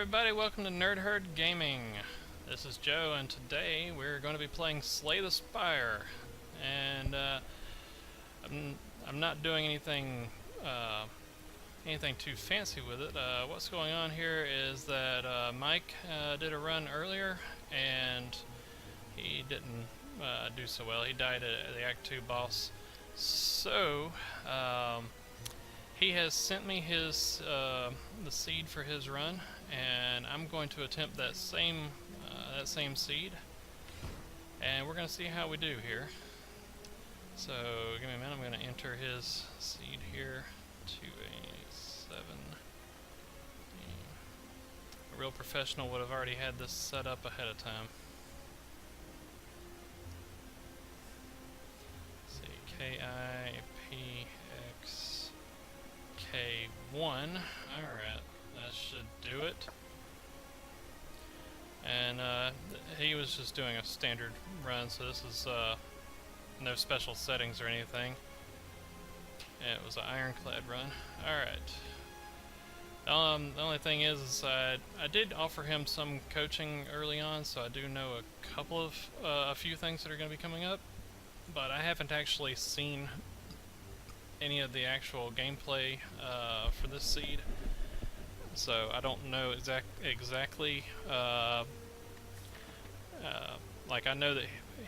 everybody, welcome to Nerd Herd Gaming. This is Joe, and today we're going to be playing Slay the Spire. And I'm not doing anything too fancy with it. What's going on here is that Mike did a run earlier, and he didn't do so well. He died at the Act 2 boss. So he has sent me his the seed for his run, and I'm going to attempt that same seed, and we're going to see how we do here. So give me a minute. I'm going to enter his seed here to a 7. A real professional would have already had this set up ahead of time. Let's see, KIPX K1. Alright, that should do it. And he was just doing a standard run, so this is no special settings or anything. It was an ironclad run. Alright. The only thing is I did offer him some coaching early on, so I do know a few things that are going to be coming up, but I haven't actually seen any of the actual gameplay for this seed, so I don't know exactly. Like, I know that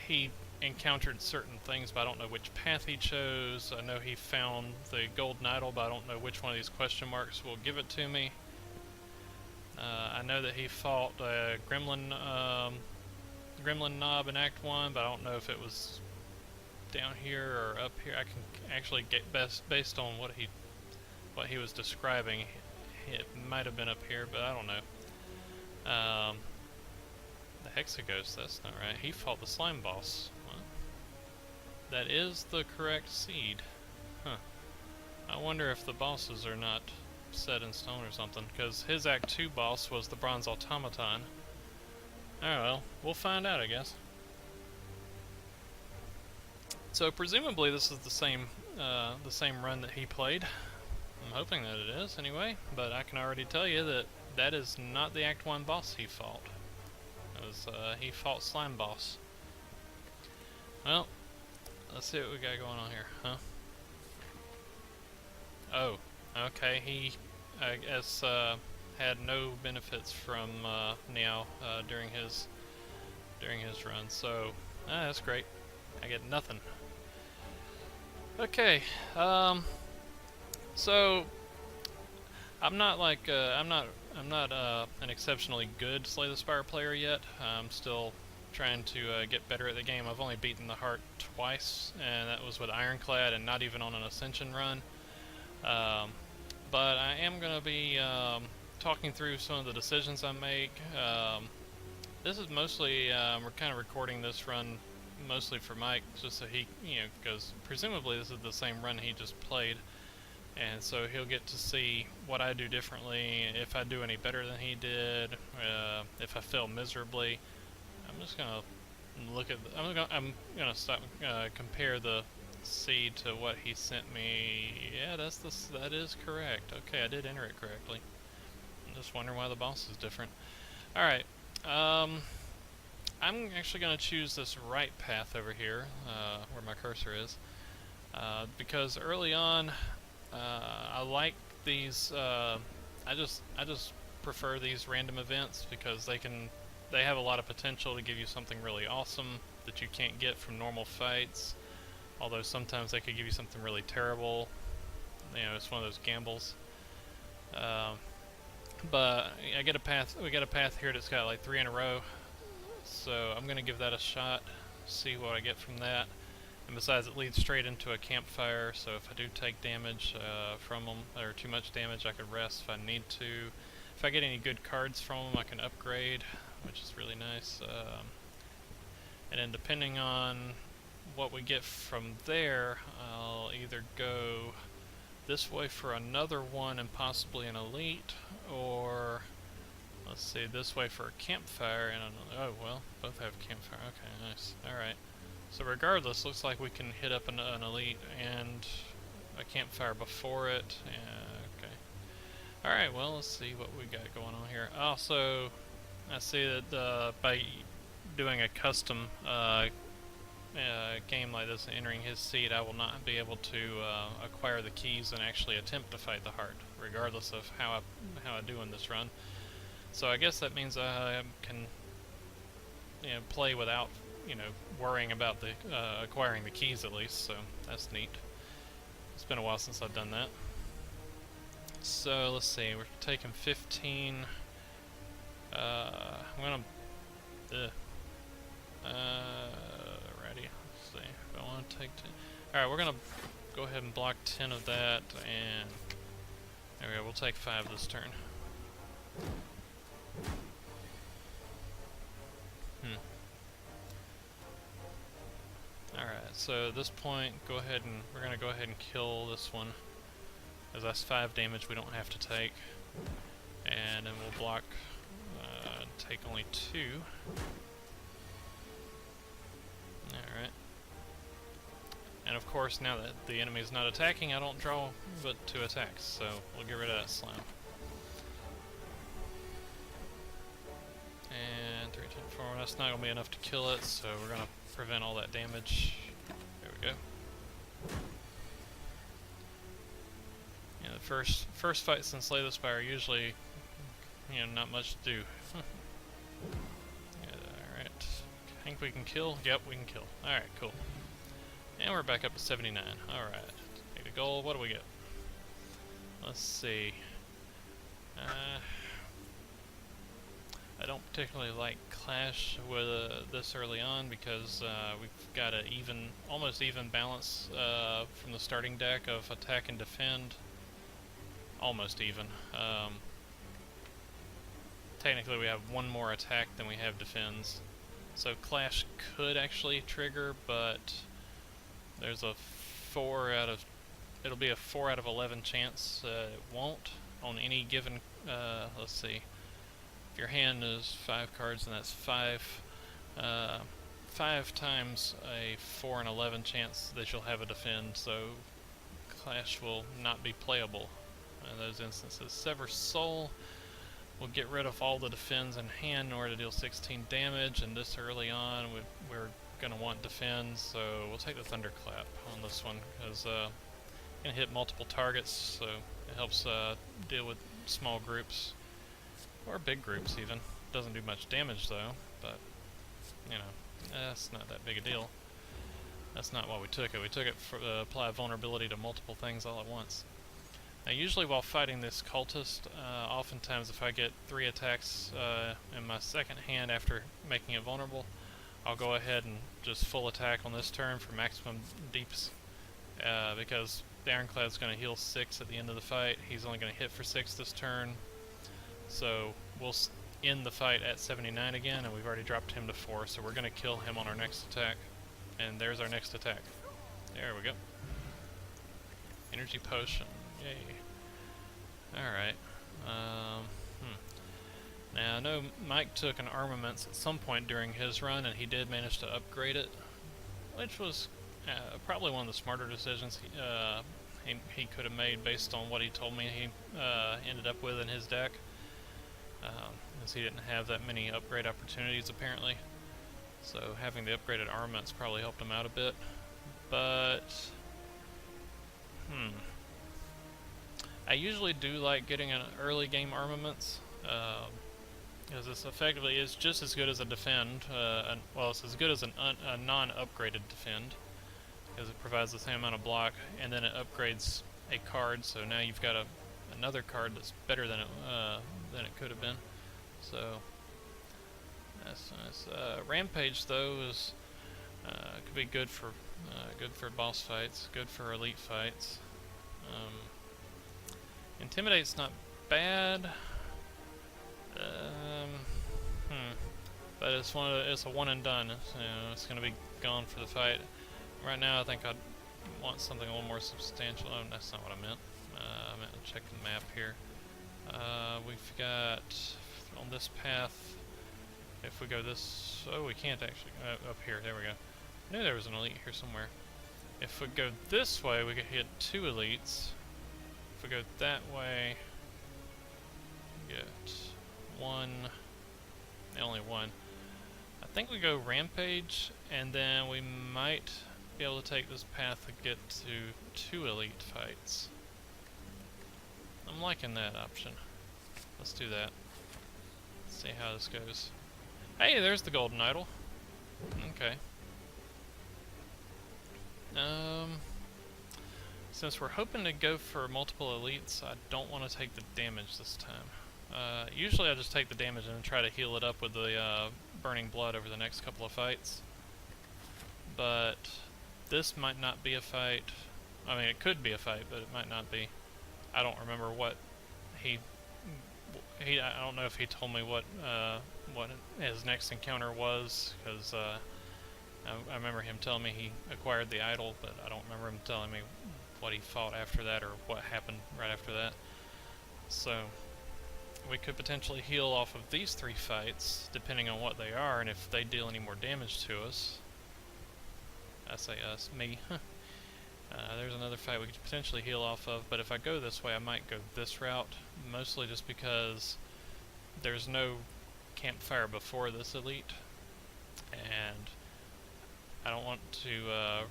he encountered certain things, but I don't know which path he chose. I know he found the golden idol, but I don't know which one of these question marks will give it to me. I know that he fought a gremlin knob in Act 1, but I don't know if it was down here or up here. I can actually get based on what he was describing. It might have been up here, but I don't know. The Hexaghost, that's not right. He fought the slime boss. Well, that is the correct seed. Huh. I wonder if the bosses are not set in stone or something, because his Act 2 boss was the bronze automaton. Oh well, we'll find out, I guess. So presumably this is the same run that he played. I'm hoping that it is, anyway. But I can already tell you that that is not the Act 1 boss he fought. It was he fought Slime Boss. Well, let's see what we got going on here, huh? Oh, okay. He, I guess, had no benefits from Meow during his run. So that's great. I get nothing. Okay, so I'm not like I'm not an exceptionally good Slay the Spire player yet. I'm still trying to get better at the game. I've only beaten the heart twice, and that was with Ironclad, and not even on an Ascension run. But I am going to be talking through some of the decisions I make. This is mostly we're kind of recording this run mostly for Mike, just so he, because presumably this is the same run he just played, and so he'll get to see what I do differently, if I do any better than he did, if I fail miserably. I'm just gonna look at. I'm gonna stop compare the seed to what he sent me. Yeah, that is correct. Okay, I did enter it correctly. I'm just wondering why the boss is different. All right. I'm actually going to choose this right path over here, where my cursor is, because early on, I like these. I just prefer these random events because they have a lot of potential to give you something really awesome that you can't get from normal fights. Although sometimes they could give you something really terrible. It's one of those gambles. But I get a path. We got a path here that's got like 3 in a row. So I'm going to give that a shot, see what I get from that. And besides, it leads straight into a campfire, so if I do take damage from them, or too much damage, I could rest if I need to. If I get any good cards from them, I can upgrade, which is really nice. And then depending on what we get from there, I'll either go this way for another one and possibly an elite, or let's see, this way for a campfire and another. Oh well, both have campfire. Okay, nice. Alright. So regardless, looks like we can hit up an elite and a campfire before it. Okay. Alright, well, let's see what we got going on here. Also, I see that by doing a custom game like this and entering his seed, I will not be able to acquire the keys and actually attempt to fight the heart, regardless of how I do in this run. So I guess that means I can play without worrying about the acquiring the keys at least. So that's neat. It's been a while since I've done that. So let's see, we're taking 15. I'm gonna. Ready. Let's see. If I want to take 10. Alright, we're gonna go ahead and block 10 of that, and there we go. We'll take 5 this turn. Alright, so at this point, we're gonna go ahead and kill this one, as that's 5 damage we don't have to take, and then we'll block, take only 2. Alright. And of course, now that the enemy is not attacking, I don't draw but 2 attacks, so we'll get rid of that slime. And 3, 10, 4, that's not going to be enough to kill it, so we're going to prevent all that damage. There we go. Yeah, the first fights in Slay the Spire usually, not much to do. Alright. Think we can kill? Yep, we can kill. Alright, cool. And we're back up to 79. Alright. Take the gold. What do we get? Let's see. I don't particularly like Clash with this early on because we've got an almost even balance from the starting deck of attack and defend. Almost even. Technically we have 1 more attack than we have defends. So Clash could actually trigger, but there's a 4 out of... It'll be a 4 out of 11 chance it won't on any given... let's see. If your hand is 5 cards, and that's 5 times a 4 and 11 chance that you'll have a defend, so Clash will not be playable in those instances. Sever Soul will get rid of all the defends in hand in order to deal 16 damage, and this early on we're going to want defends, so we'll take the Thunderclap on this one, because it can hit multiple targets, so it helps deal with small groups. Or big groups even. Doesn't do much damage though, but that's not that big a deal. That's not why we took it. We took it for apply vulnerability to multiple things all at once. Now usually while fighting this cultist, oftentimes if I get 3 attacks in my second hand after making it vulnerable, I'll go ahead and just full attack on this turn for maximum deeps, because the Ironclad's going to heal 6 at the end of the fight. He's only going to hit for 6 this turn. So we'll end the fight at 79 again, and we've already dropped him to 4, so we're going to kill him on our next attack. And there's our next attack. There we go. Energy potion. Yay. Alright. Now I know Mike took an armaments at some point during his run, and he did manage to upgrade it, which was probably one of the smarter decisions he could have made based on what he told me he ended up with in his deck. As he didn't have that many upgrade opportunities apparently, so having the upgraded armaments probably helped him out a bit. But I usually do like getting an early game armaments, because this effectively is just as good as a defend. Well, it's as good as a non-upgraded defend, because it provides the same amount of block, and then it upgrades a card, so now you've got another card that's better than it could have been. So that's nice. Rampage though is could be good for boss fights, good for elite fights. Intimidate's not bad, but it's a one and done. It's going to be gone for the fight. Right now, I think I'd want something a little more substantial. Oh, that's not what I meant. I meant to check the map here. We've got on this path. If we go this, oh, we can't actually up here. There we go. I knew there was an elite here somewhere. If we go this way, we could hit 2 elites. If we go that way, Get one, only one. I think we go Rampage, and then we might be able to take this path to get to 2 elite fights. I'm liking that option. Let's do that. See how this goes. Hey, there's the golden idol. Okay. Since we're hoping to go for multiple elites, I don't want to take the damage this time. Usually I just take the damage and try to heal it up with the burning blood over the next couple of fights. But this might not be a fight. I mean, it could be a fight, but it might not be. I don't remember what I don't know if he told me what his next encounter was, because I remember him telling me he acquired the idol, but I don't remember him telling me what he fought after that or what happened right after that. So we could potentially heal off of these 3 fights, depending on what they are, and if they deal any more damage to us. I say us, me. There's another fight we could potentially heal off of, but if I go this way, I might go this route, mostly just because there's no campfire before this elite, and I don't want to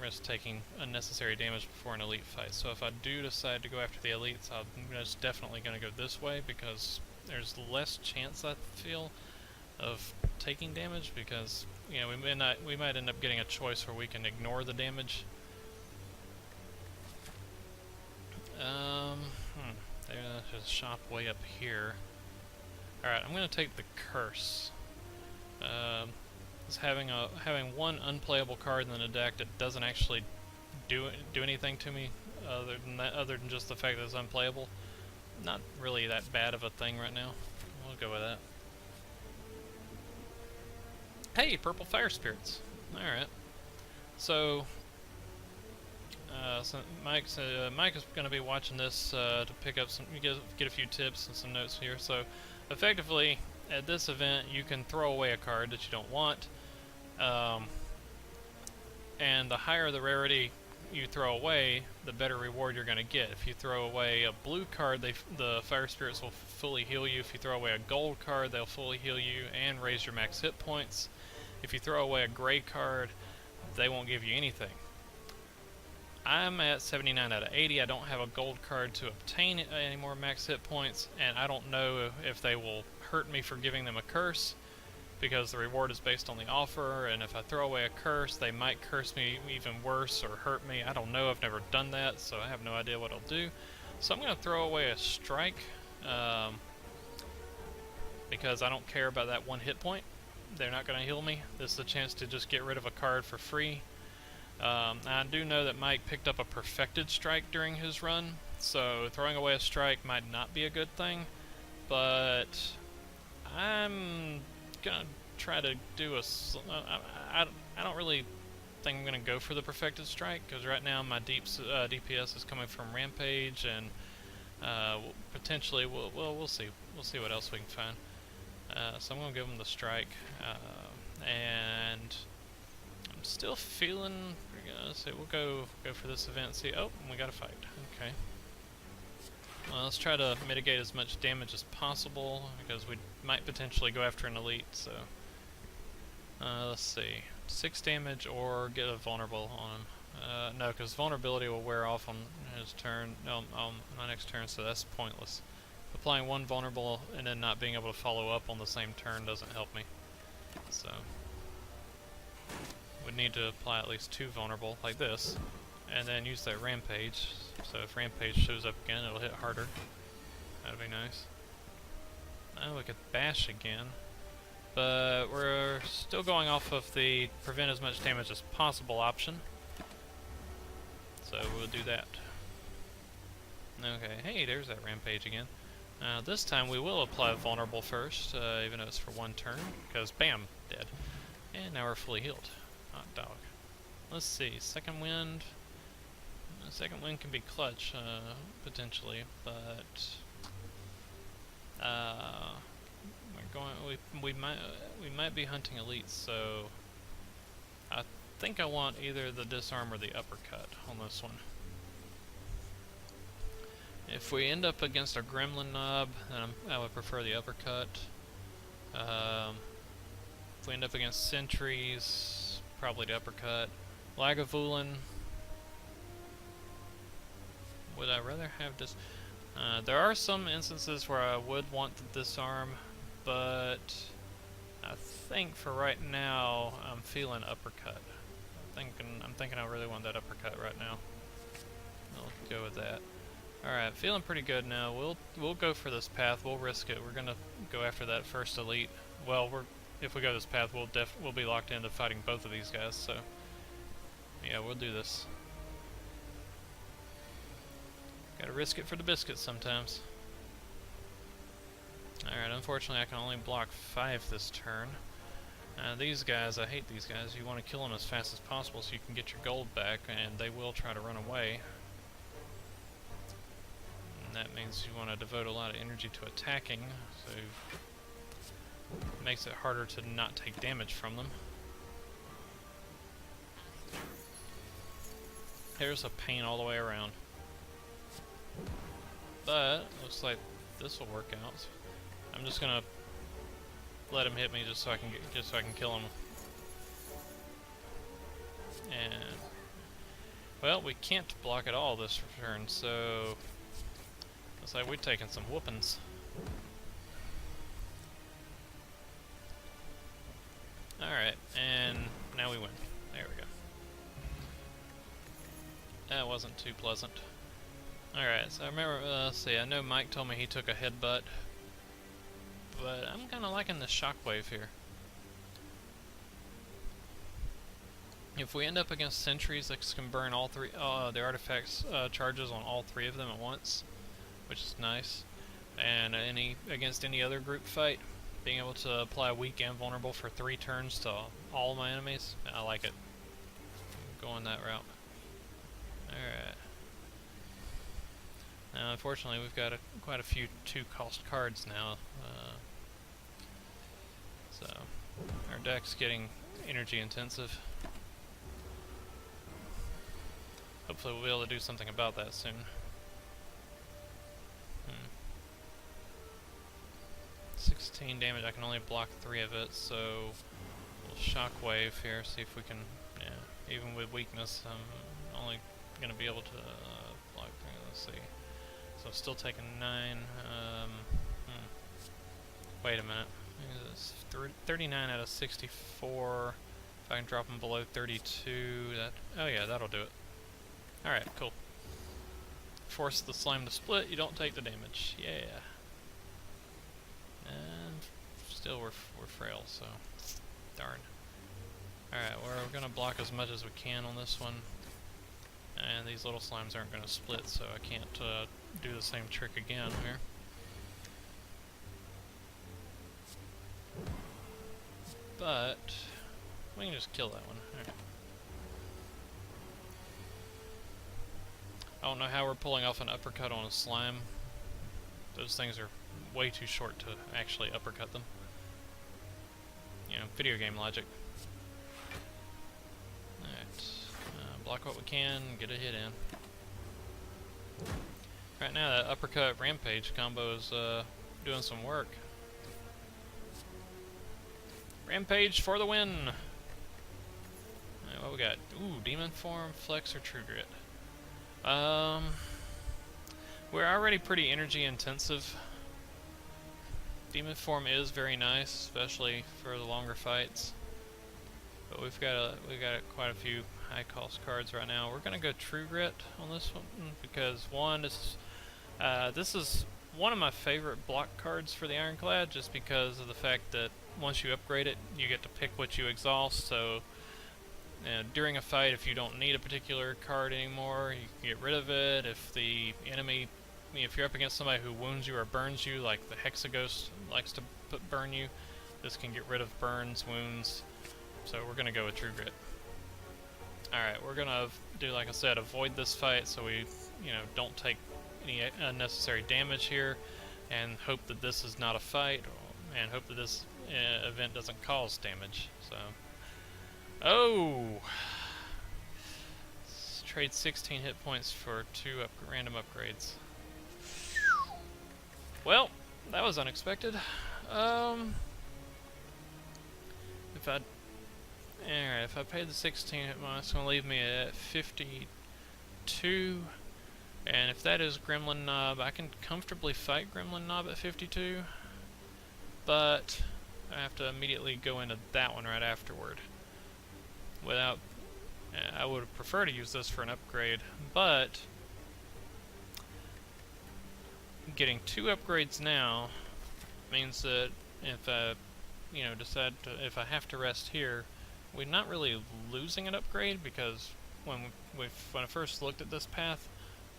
risk taking unnecessary damage before an elite fight. So if I do decide to go after the elites, I'm just definitely going to go this way, because there's less chance, I feel, of taking damage, because we might end up getting a choice where we can ignore the damage. There's a shop way up here. Alright, I'm going to take the curse. It's having one unplayable card in the deck that doesn't actually do anything to me other than just the fact that it's unplayable. Not really that bad of a thing right now. We'll go with that. Hey, purple fire spirits. Alright. So Mike is going to be watching this to pick up some, get a few tips and some notes here. So effectively, at this event, you can throw away a card that you don't want, and the higher the rarity you throw away, the better reward you're going to get. If you throw away a blue card, the fire spirits will fully heal you. If you throw away a gold card, they'll fully heal you and raise your max hit points. If you throw away a gray card, they won't give you anything. I'm at 79 out of 80. I don't have a gold card to obtain any more max hit points, and I don't know if they will hurt me for giving them a curse, because the reward is based on the offer, and if I throw away a curse, they might curse me even worse or hurt me. I don't know. I've never done that, so I have no idea what it'll do. So I'm going to throw away a strike, because I don't care about that 1 hit point. They're not going to heal me. This is a chance to just get rid of a card for free. I do know that Mike picked up a perfected strike during his run, so throwing away a strike might not be a good thing, but I'm gonna try to do I don't really think I'm gonna go for the perfected strike, because right now my DPS is coming from Rampage, and potentially we'll see what else we can find. So I'm gonna give him the strike, and I'm still feeling pretty good. So we'll go for this event and see. Oh, we got a fight. Okay. Well, let's try to mitigate as much damage as possible, because we might potentially go after an elite. So let's see, 6 damage or get a vulnerable on him. No, because vulnerability will wear off on his turn. No, on my next turn, so that's pointless. Applying 1 vulnerable and then not being able to follow up on the same turn doesn't help me. So would need to apply at least 2 vulnerable, like this, and then use that Rampage. So if Rampage shows up again, it'll hit harder. That'd be nice. Now we could bash again, but we're still going off of the prevent as much damage as possible option. So we'll do that. Okay, hey, there's that Rampage again. This time we will apply vulnerable first, even though it's for 1 turn, because bam, dead. And now we're fully healed. Hot dog. Let's see, second wind. Second wind can be clutch, potentially, but we might be hunting elites, so I think I want either the disarm or the uppercut on this one. If we end up against a gremlin knob, then I would prefer the uppercut. If we end up against sentries, probably the uppercut. Lagavulin, would I rather have this? There are some instances where I would want to disarm, but I think for right now I'm feeling uppercut. I'm thinking I really want that uppercut right now. I'll go with that. Alright, feeling pretty good now. We'll go for this path. We'll risk it. We're gonna go after that first elite. Well, if we go this path, we'll be locked into fighting both of these guys. So yeah, we'll do this. Gotta risk it for the biscuits sometimes. Alright, unfortunately I can only block 5 this turn. These guys, I hate these guys. You want to kill them as fast as possible so you can get your gold back, and they will try to run away. And that means you want to devote a lot of energy to attacking, so it makes it harder to not take damage from them. There's a pain all the way around. But looks like this will work out. I'm just gonna let him hit me just so I can kill him. And well, we can't block at all this turn, so looks like we're taking some whoopings. Alright, and now we win. There we go. That wasn't too pleasant. Alright, so I remember, let's see, I know Mike told me he took a headbutt, but I'm kinda liking the shockwave here. If we end up against sentries, that can burn all three, the artifacts charges on all 3 of them at once, which is nice. And against any other group fight, being able to apply weak and vulnerable for 3 turns to all my enemies, I like it. I'm going that route. Alright. Now, unfortunately, we've got quite a few 2-cost cards now, so our deck's getting energy intensive. Hopefully we'll be able to do something about that soon. 16 damage, I can only block 3 of it, so we'll shockwave here, see if we can, yeah, even with weakness, I'm only going to be able to block 3, let's see. So still taking 9, wait a minute, it's 39 out of 64, if I can drop them below 32, oh yeah, that'll do it. Alright, cool. Force the slime to split, you don't take the damage, yeah. And still we're frail, so darn. Alright, we're gonna block as much as we can on this one. And these little slimes aren't gonna split, so I can't do the same trick again here. But we can just kill that one. Alright. I don't know how we're pulling off an uppercut on a slime. Those things are way too short to actually uppercut them. You know, video game logic. Alright, block what we can, get a hit in. Right now that uppercut rampage combo is doing some work. Rampage for the win! Alright, what we got? Ooh, demon form, flex, or true grit. We're already pretty energy intensive. Demon form is very nice, especially for the longer fights. But we've got quite a few high cost cards right now. We're gonna go True Grit on this one because one, this is one of my favorite block cards for the Ironclad, just because of the fact that once you upgrade it, you get to pick what you exhaust. So during a fight, if you don't need a particular card anymore, you can get rid of it. If the enemy, if you're up against somebody who wounds you or burns you, like the Hexaghost likes to burn you, this can get rid of burns, wounds. So we're gonna go with True Grit. Alright, we're gonna do, like I said, avoid this fight so we, don't take any unnecessary damage here, and hope that this is not a fight, and hope that this event doesn't cause damage. So, oh! Let's trade 16 hit points for 2 random upgrades. Well, that was unexpected. If I... Alright, if I paid the 16, it's going to leave me at 52. And if that is Gremlin Knob, I can comfortably fight Gremlin Knob at 52. But I have to immediately go into that one right afterward. Without... I would prefer to use this for an upgrade, but... getting 2 upgrades now means that if I, decide to, if I have to rest here, we're not really losing an upgrade, because when I first looked at this path,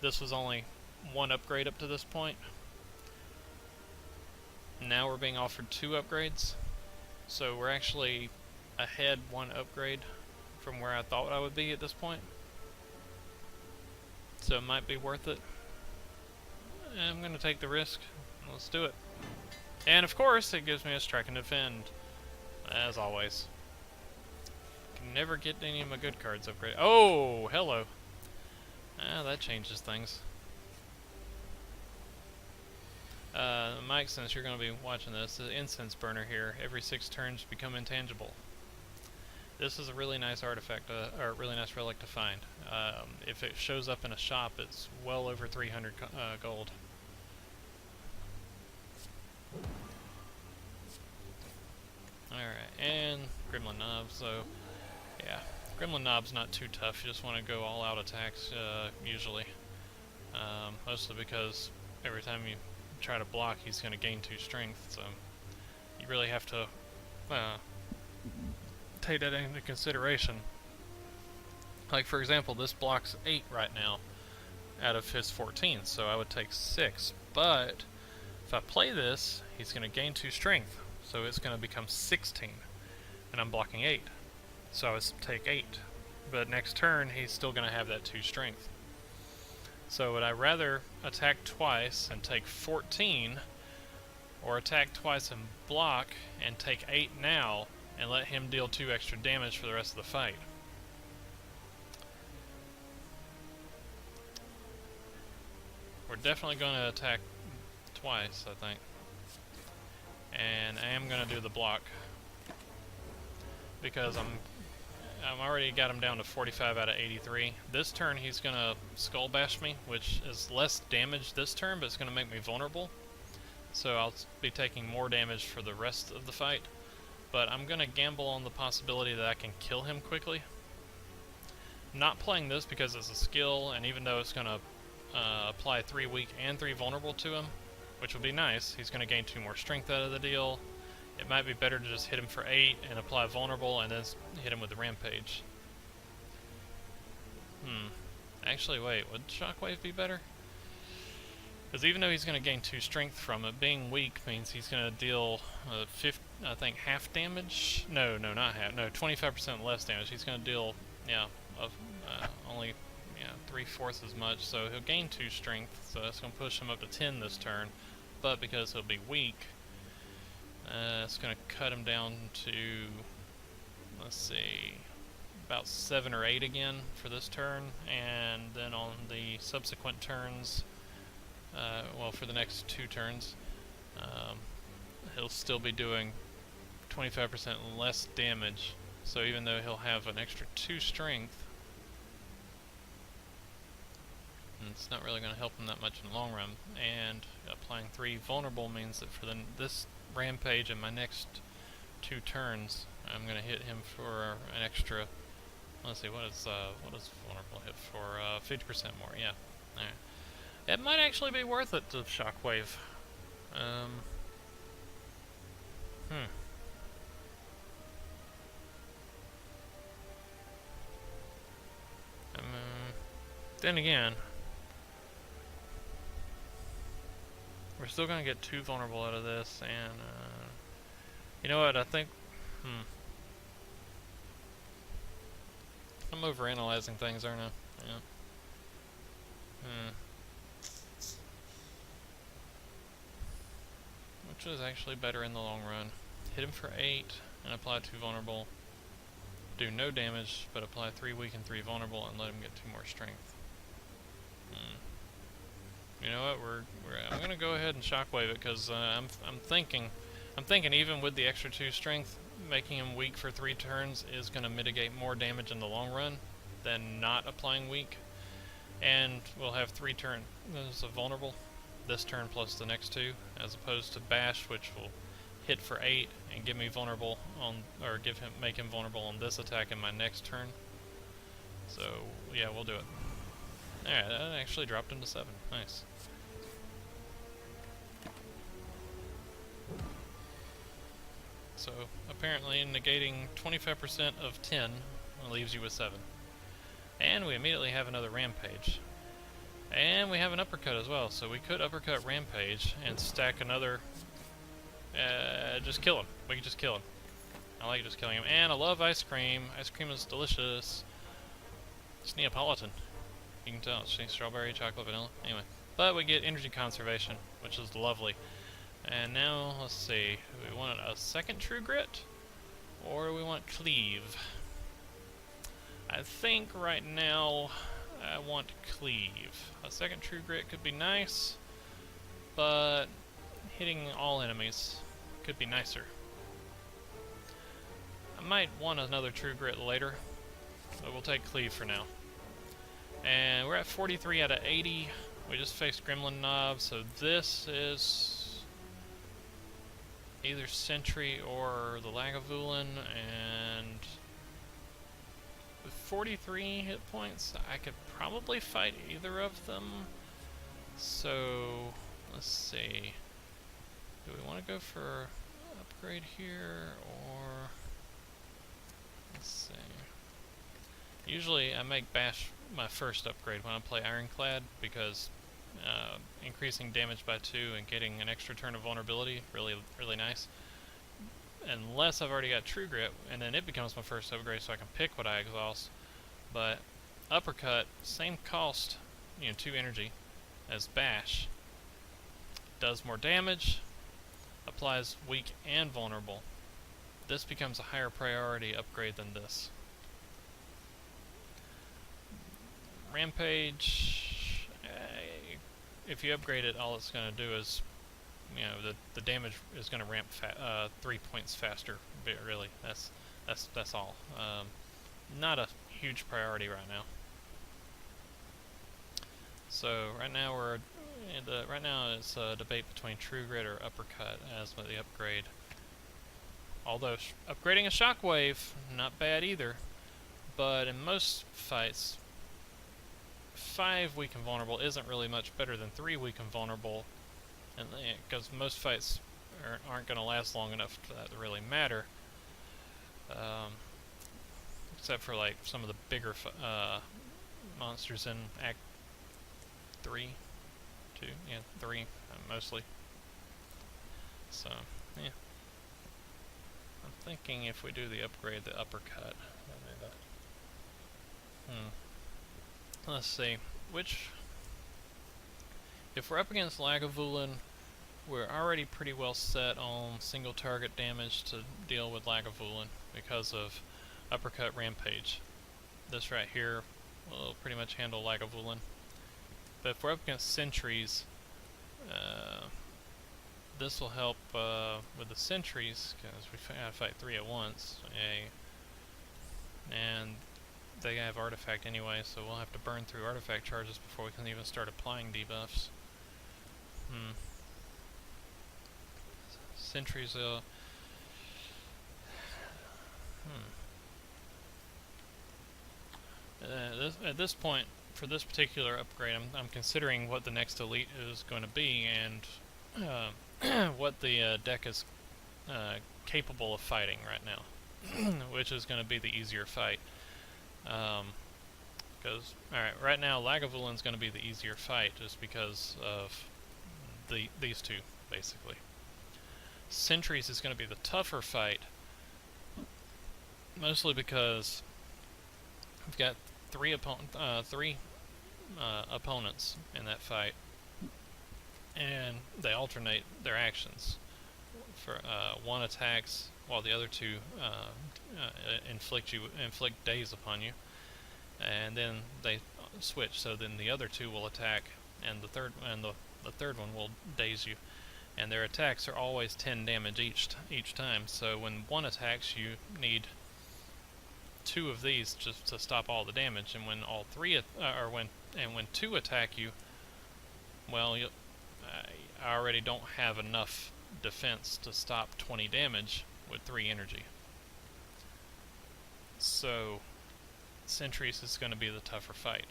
this was only 1 upgrade up to this point. Now we're being offered 2 upgrades, so we're actually ahead 1 upgrade from where I thought I would be at this point. So it might be worth it. I'm going to take the risk. Let's do it. And of course, it gives me a strike and defend, as always. Can never get any of my good cards upgraded. Oh, hello. That changes things. Mike, since you're going to be watching this, the incense burner here, every 6 turns become intangible. This is a really nice artifact, or a really nice relic to find. If it shows up in a shop, it's well over 300 gold. Alright, and Gremlin Knob, so yeah. Gremlin Knob's not too tough, you just want to go all out attacks, usually. Mostly because every time you try to block, he's going to gain 2 strength, so you really have to take that into consideration. Like, for example, this blocks 8 right now out of his 14, so I would take 6. But if I play this, he's going to gain 2 strength, so it's going to become 16, and I'm blocking 8. So I would take 8. But next turn, he's still going to have that 2 strength. So would I rather attack twice and take 14, or attack twice and block and take 8 now, and let him deal 2 extra damage for the rest of the fight? We're definitely going to attack twice, I think. And I am going to do the block, because I'm already got him down to 45 out of 83. This turn he's going to skull bash me, which is less damage this turn, but it's going to make me vulnerable. So I'll be taking more damage for the rest of the fight. But I'm going to gamble on the possibility that I can kill him quickly. I'm not playing this because it's a skill, and even though it's going to apply 3 weak and 3 vulnerable to him, which will be nice, he's going to gain 2 more strength out of the deal. It might be better to just hit him for 8 and apply vulnerable and then hit him with the rampage. Actually, wait, would shockwave be better? Because even though he's going to gain 2 strength from it, being weak means he's going to deal, I think, half damage? No, not half. No, 25% less damage. He's going to deal, only 3/4 as much. So he'll gain 2 strength, so that's going to push him up to 10 this turn. But because he'll be weak, it's going to cut him down to, let's see, about 7 or 8 again for this turn, and then on the subsequent turns, well, for the next 2 turns, he'll still be doing 25% less damage. So even though he'll have an extra 2 strength, it's not really going to help him that much in the long run. And applying 3 vulnerable means that for this rampage and my next 2 turns, I'm going to hit him for an extra. Let's see, what is vulnerable hit for? 50% more. Yeah. All right. It might actually be worth it to shockwave. Then again, we're still going to get 2 vulnerable out of this, and you know what, I think, I'm overanalyzing things, aren't I? Yeah. Which is actually better in the long run. Hit him for 8, and apply 2 vulnerable. Do no damage, but apply 3 weak and 3 vulnerable, and let him get 2 more strength. You know what? I'm gonna go ahead and shockwave it because I'm thinking even with the extra 2 strength, making him weak for 3 turns is going to mitigate more damage in the long run than not applying weak. And we'll have 3 turns of vulnerable this turn plus the next 2, as opposed to bash, which will hit for 8 and give me vulnerable on, or make him vulnerable on this attack in my next turn. So yeah, we'll do it. Alright, that actually dropped him to 7. Nice. So apparently negating 25% of 10 leaves you with 7. And we immediately have another rampage. And we have an uppercut as well, so we could uppercut rampage and stack another. Just kill him. We can just kill him. I like just killing him. And I love ice cream. Ice cream is delicious. It's Neapolitan. You can tell. It's strawberry, chocolate, vanilla. Anyway. But we get energy conservation, which is lovely. And now, let's see. Do we want a second True Grit? Or do we want Cleave? I think right now I want Cleave. A second True Grit could be nice, but hitting all enemies could be nicer. I might want another True Grit later, but we'll take Cleave for now. And we're at 43 out of 80. We just faced Gremlin Knob, so this is either Sentry or the Lagavulin, and with 43 hit points, I could probably fight either of them. So, let's see. Do we want to go for upgrade here, or let's see. Usually I make Bash my first upgrade when I play Ironclad because increasing damage by 2 and getting an extra turn of vulnerability, really nice. Unless I've already got True Grit, and then it becomes my first upgrade so I can pick what I exhaust. But uppercut, same cost, 2 energy as Bash. Does more damage, applies weak and vulnerable. This becomes a higher priority upgrade than this. Rampage, if you upgrade it, all it's going to do is, the damage is going to ramp 3 points faster. Really, that's all. Not a huge priority right now. So right now it's a debate between True Grit or Uppercut as the upgrade. Although upgrading a Shockwave, not bad either. But in most fights, 5 weak and vulnerable isn't really much better than 3 weak and vulnerable, and because most fights aren't going to last long enough for that to really matter. Except for like some of the bigger monsters in Act 3, 3 mostly. So yeah, I'm thinking if we do the upgrade, the uppercut. Let's see, if we're up against Lagavulin, we're already pretty well set on single target damage to deal with Lagavulin because of Uppercut Rampage. This right here will pretty much handle Lagavulin. But if we're up against Sentries, this will help with the Sentries, because we gotta fight 3 at once. And they have artifact anyway, so we'll have to burn through artifact charges before we can even start applying debuffs. Sentries, at this point, for this particular upgrade, I'm considering what the next elite is going to be and what the deck is capable of fighting right now, which is going to be the easier fight. Because right now Lagavulin's going to be the easier fight just because of these two basically. Sentries is going to be the tougher fight, mostly because we've got three opponents in that fight, and they alternate their actions. For one attacks while the other two inflict daze upon you, and then they switch. So then the other two will attack and the third one will daze you. And their attacks are always 10 damage each time. So when one attacks, you need 2 of these just to stop all the damage. And when all three when 2 attack you, well, I already don't have enough defense to stop 20 damage with 3 energy. So sentries is going to be the tougher fight.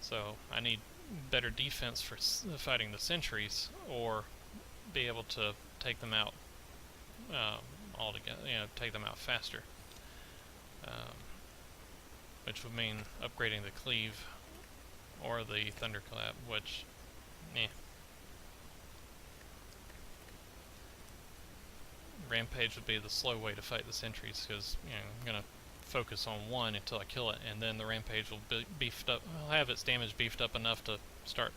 So I need better defense for fighting the sentries, or be able to take them out altogether. Take them out faster. Which would mean upgrading the cleave or the thunderclap, which, rampage would be the slow way to fight the sentries, because I'm gonna focus on one until I kill it, and then the rampage will be beefed up. I'll have its damage beefed up enough to start,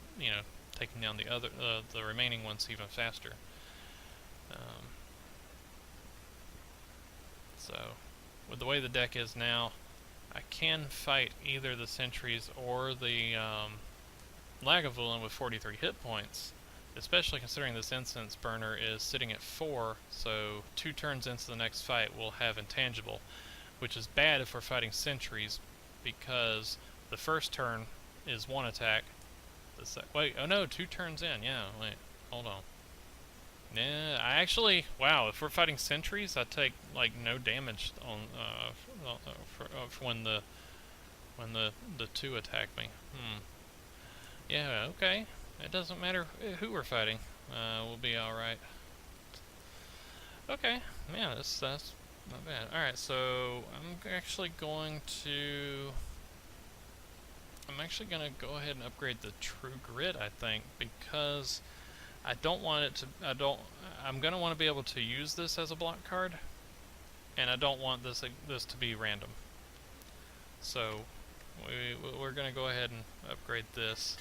taking down the remaining ones even faster. So, with the way the deck is now, I can fight either the sentries or the Lagavulin with 43 hit points, especially considering this incense burner is sitting at 4, so 2 turns into the next fight we'll have intangible, which is bad if we're fighting sentries, because the first turn is 1 attack. Wait, oh no, 2 turns in, yeah, wait, hold on. Yeah, I actually, wow, if we're fighting sentries, I take, like, no damage on, for when the 2 attack me. Yeah, okay. It doesn't matter who we're fighting. We'll be alright. Okay, yeah, that's not bad. Alright, so I'm actually going to go ahead and upgrade the True Grit, I think, because I don't want it to, I'm going to want to be able to use this as a block card, and I don't want this to be random. So, we're going to go ahead and upgrade this,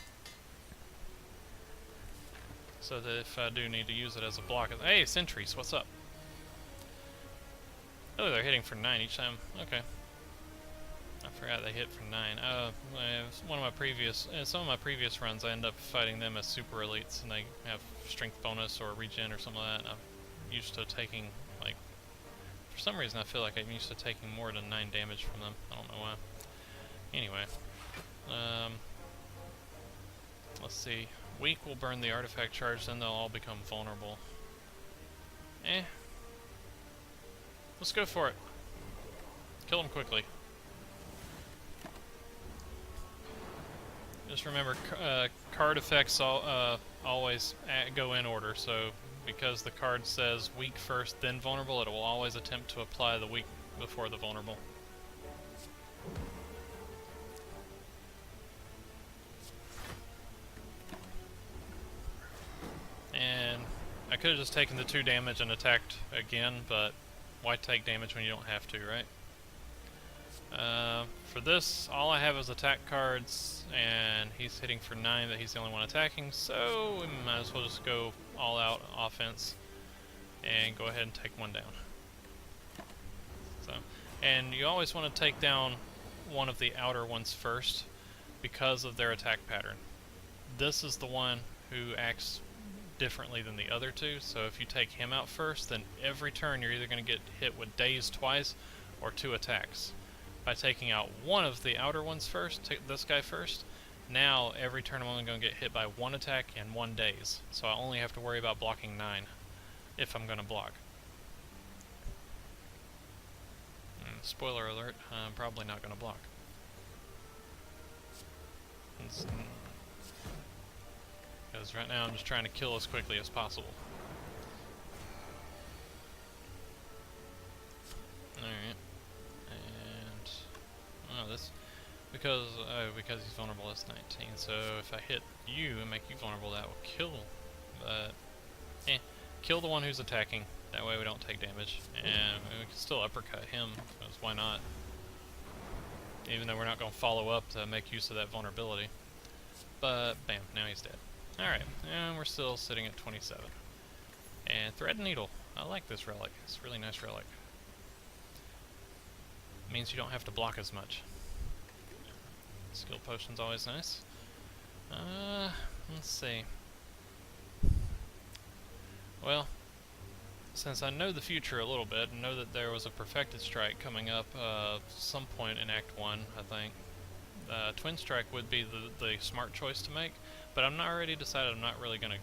so that if I do need to use it as a block, hey, sentries, what's up? Oh, they're hitting for 9 each time. Okay. I forgot they hit for 9. One of my previous, some of my previous runs, I end up fighting them as super elites, and they have strength bonus or regen or something like that. And I'm used to taking, like, for some reason I feel like I'm used to taking more than 9 damage from them. I don't know why. Anyway, let's see. Weak will burn the artifact charge, then they'll all become vulnerable. Let's go for it. Kill them quickly. Just remember, card effects always go in order, so because the card says weak first, then vulnerable, it will always attempt to apply the weak before the vulnerable. And I could have just taken the 2 damage and attacked again, but why take damage when you don't have to, right? For this, all I have is attack cards, and he's hitting for 9, but he's the only one attacking, so we might as well just go all out offense and go ahead and take 1 down. So, and you always want to take down one of the outer ones first because of their attack pattern. This is the one who acts differently than the other 2, so if you take him out first, then every turn you're either going to get hit with daze twice or 2 attacks. By taking out one of the outer ones first, take this guy first, now every turn I'm only going to get hit by 1 attack and 1 daze, so I only have to worry about blocking 9 if I'm going to block. Spoiler alert, I'm probably not going to block. Because right now I'm just trying to kill as quickly as possible. Alright. And this because he's vulnerable, that's 19. So if I hit you and make you vulnerable, that will kill. But kill the one who's attacking. That way we don't take damage, and we can still uppercut him. Because why not? Even though we're not going to follow up to make use of that vulnerability. But bam, now he's dead. Alright, and we're still sitting at 27. And Thread and Needle. I like this relic. It's a really nice relic. It means you don't have to block as much. Skill potion's always nice. Let's see. Well, since I know the future a little bit, and know that there was a Perfected Strike coming up some point in Act 1, I think, Twin Strike would be the smart choice to make, but I'm not already decided I'm not really going to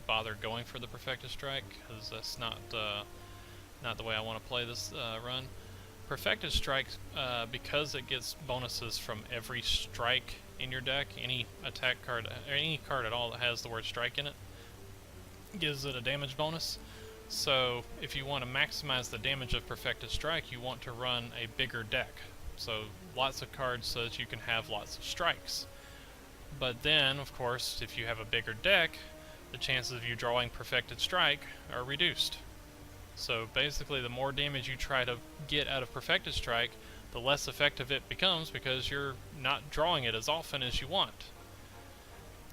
bother going for the Perfected Strike, because that's not the way I want to play this run. Perfected Strike, because it gets bonuses from every strike in your deck, any attack card, or any card at all that has the word strike in it, gives it a damage bonus. So if you want to maximize the damage of Perfected Strike, you want to run a bigger deck. So lots of cards so that you can have lots of strikes. But then, of course, if you have a bigger deck, the chances of you drawing Perfected Strike are reduced. So basically, the more damage you try to get out of Perfected Strike, the less effective it becomes because you're not drawing it as often as you want.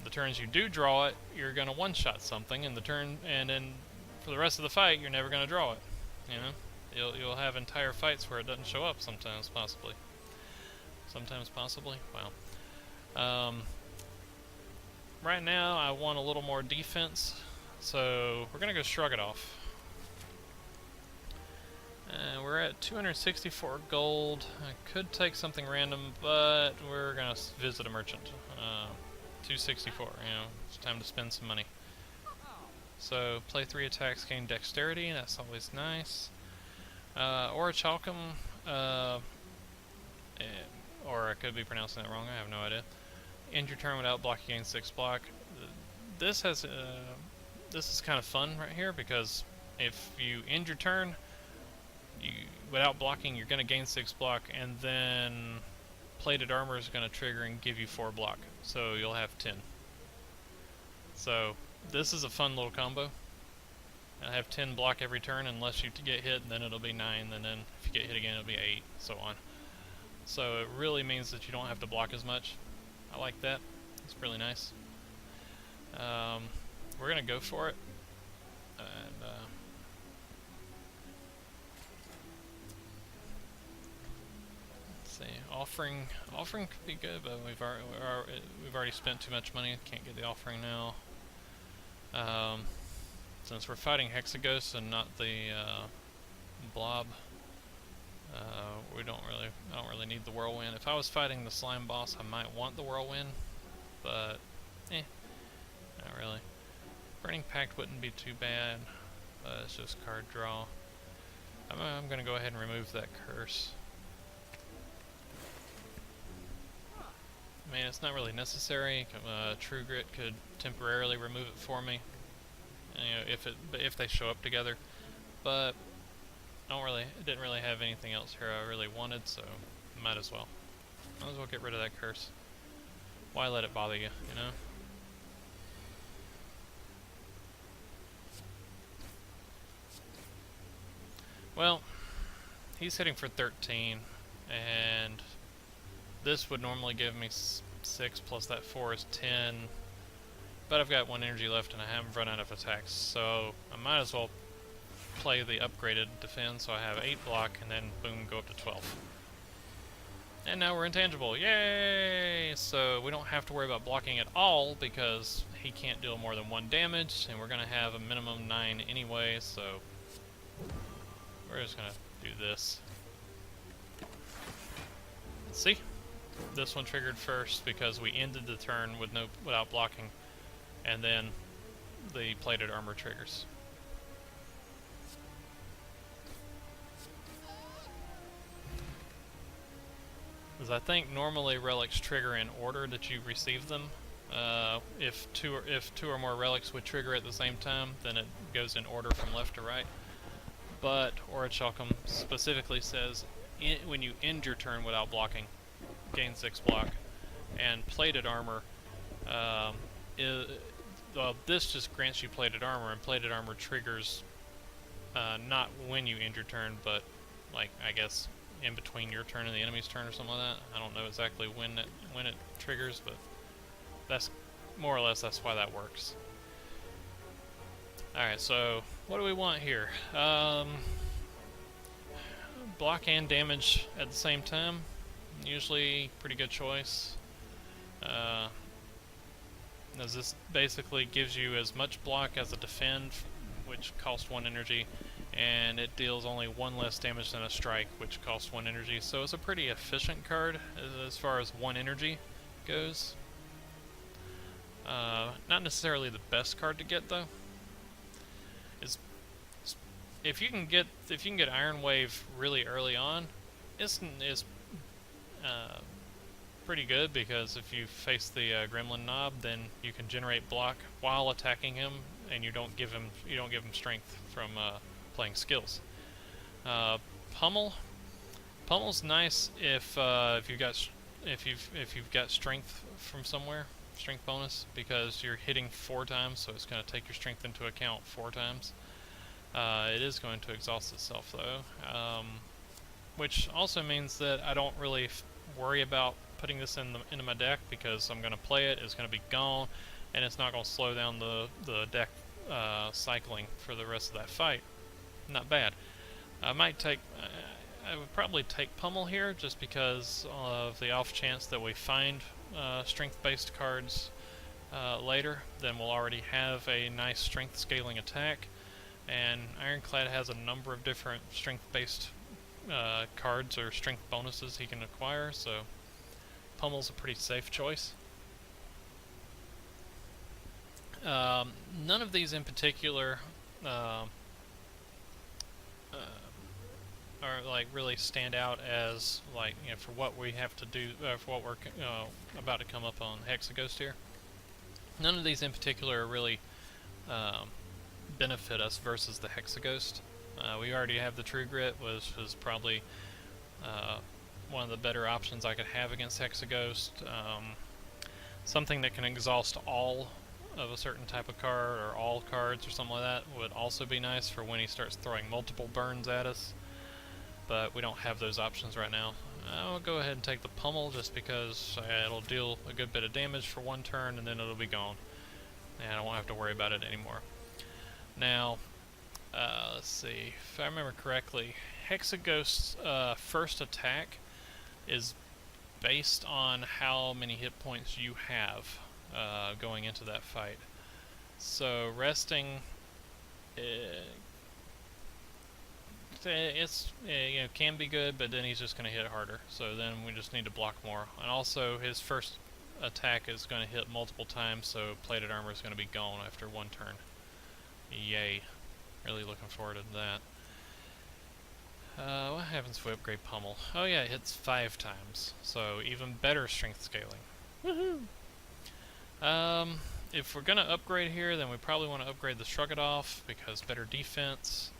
The turns you do draw it, you're going to one-shot something, and then for the rest of the fight, you're never going to draw it. You know, you'll have entire fights where it doesn't show up. Sometimes, possibly. Well, right now I want a little more defense, so we're gonna go Shrug It Off. We're at 264 gold. I could take something random, but we're gonna visit a merchant. 264. You know, it's time to spend some money. So play 3 attacks, gain dexterity. That's always nice. Orichalcum, or I could be pronouncing that wrong. I have no idea. End your turn without block, you gain 6 block. This is kind of fun right here because if you end your turn, without blocking, you're going to gain 6 block, and then Plated Armor is going to trigger and give you 4 block, so you'll have 10. So this is a fun little combo. I have 10 block every turn unless you get hit, and then it'll be 9, and then if you get hit again it'll be 8, so on. So it really means that you don't have to block as much. I like that. It's really nice. We're gonna go for it, and let's see. Offering could be good, but we've already spent too much money. Can't get the offering now. Since we're fighting Hexaghosts and not the blob, I don't really need the whirlwind. If I was fighting the slime boss, I might want the whirlwind, but not really. Burning Pact wouldn't be too bad, but it's just card draw. I'm gonna go ahead and remove that curse. I mean, it's not really necessary. True Grit could temporarily remove it for me, you know, if they show up together. But I didn't really have anything else here I really wanted, so might as well get rid of that curse. Why let it bother you, you know? Well, he's hitting for 13, and this would normally give me 6 plus that 4 is 10, but I've got 1 energy left and I haven't run out of attacks, so I might as well play the upgraded defense, so I have 8 block, and then boom, go up to 12. And now we're intangible, yay! So we don't have to worry about blocking at all, because he can't deal more than 1 damage, and we're going to have a minimum 9 anyway, so we're just going to do this. See? This one triggered first because we ended the turn without blocking, and then the Plated Armor triggers. Because I think normally relics trigger in order that you receive them. If two or more relics would trigger at the same time, then it goes in order from left to right. But Orichalcum specifically says when you end your turn without blocking, gain 6 block. And Plated Armor, well, this just grants you Plated Armor, and Plated Armor triggers not when you end your turn, but like I guess in between your turn and the enemy's turn or something like that. I don't know exactly when it triggers, but that's more or less that's why that works. Alright, so what do we want here? Block and damage at the same time. Usually pretty good choice. as this basically gives you as much block as a defend, which costs 1 energy, and it deals only 1 less damage than a strike, which costs 1 energy. So it's a pretty efficient card as far as 1 energy goes. Not necessarily the best card to get though. If you can get Iron Wave really early on, it's pretty good, because if you face the Gremlin Knob, then you can generate block while attacking him, and you don't give him strength from playing skills. Pummel's nice if you've got strength from somewhere, strength bonus, because you're hitting 4 times, so it's going to take your strength into account 4 times. It is going to exhaust itself though, which also means that I don't really worry about putting this into my deck, because I'm going to play it, it's going to be gone, and it's not going to slow down the deck cycling for the rest of that fight. Not bad. I would probably take Pummel here, just because of the off chance that we find strength-based cards later. Then we'll already have a nice strength scaling attack, and Ironclad has a number of different strength-based cards or strength bonuses he can acquire, so Pummel's a pretty safe choice. None of these in particular are like really stand out as, like, you know, for what we have to do, for what we're about to come up on Hexaghost here. None of these in particular really benefit us versus the Hexaghost. We already have the True Grit, which was probably one of the better options I could have against Hexaghost. Something that can exhaust all of a certain type of card, or all cards, or something like that, would also be nice for when he starts throwing multiple burns at us. But we don't have those options right now. I'll go ahead and take the Pummel, just because it'll deal a good bit of damage for 1 turn, and then it'll be gone, and I won't have to worry about it anymore. Now, let's see, if I remember correctly, Hexaghost's first attack is based on how many hit points you have going into that fight. So resting, it's you know, can be good, but then he's just going to hit harder. So then we just need to block more. And also his first attack is going to hit multiple times, so plated armor is going to be gone after 1 turn. Yay! Really looking forward to that. What happens if we upgrade Pummel? Oh yeah, it hits 5 times, so even better strength scaling. Woohoo! If we're gonna upgrade here, then we probably want to upgrade the Shrug It Off, because better defense.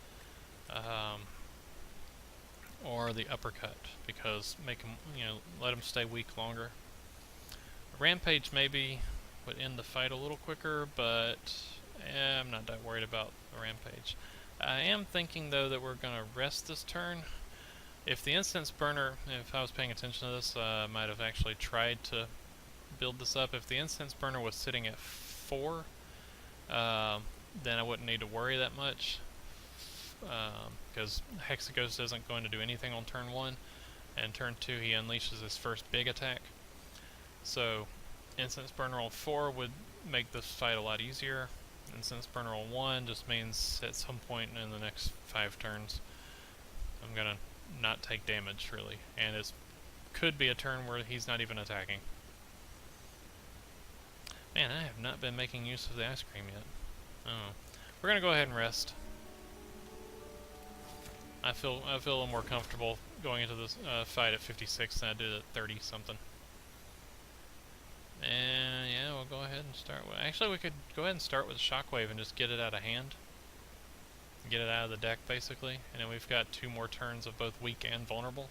Or the Uppercut, because make him, you know, let him stay weak longer. Rampage maybe would end the fight a little quicker, but I'm not that worried about the Rampage. I am thinking though that we're gonna rest this turn. If the Incense Burner, if I was paying attention to this, I might have actually tried to build this up. If the Incense Burner was sitting at 4, then I wouldn't need to worry that much, because Hexaghost isn't going to do anything on turn 1, and turn 2 he unleashes his first big attack. So Incense Burner on 4 would make this fight a lot easier. Incense Burner on 1 just means at some point in the next 5 turns I'm gonna not take damage, really, and it could be a turn where he's not even attacking. Man, I have not been making use of the ice cream yet. Oh, we're gonna go ahead and rest. I feel a little more comfortable going into this fight at 56 than I did at 30 something. And yeah, we'll go ahead and start with... Actually, we could go ahead and start with Shockwave and just get it out of hand. Get it out of the deck, basically. And then we've got 2 more turns of both weak and vulnerable,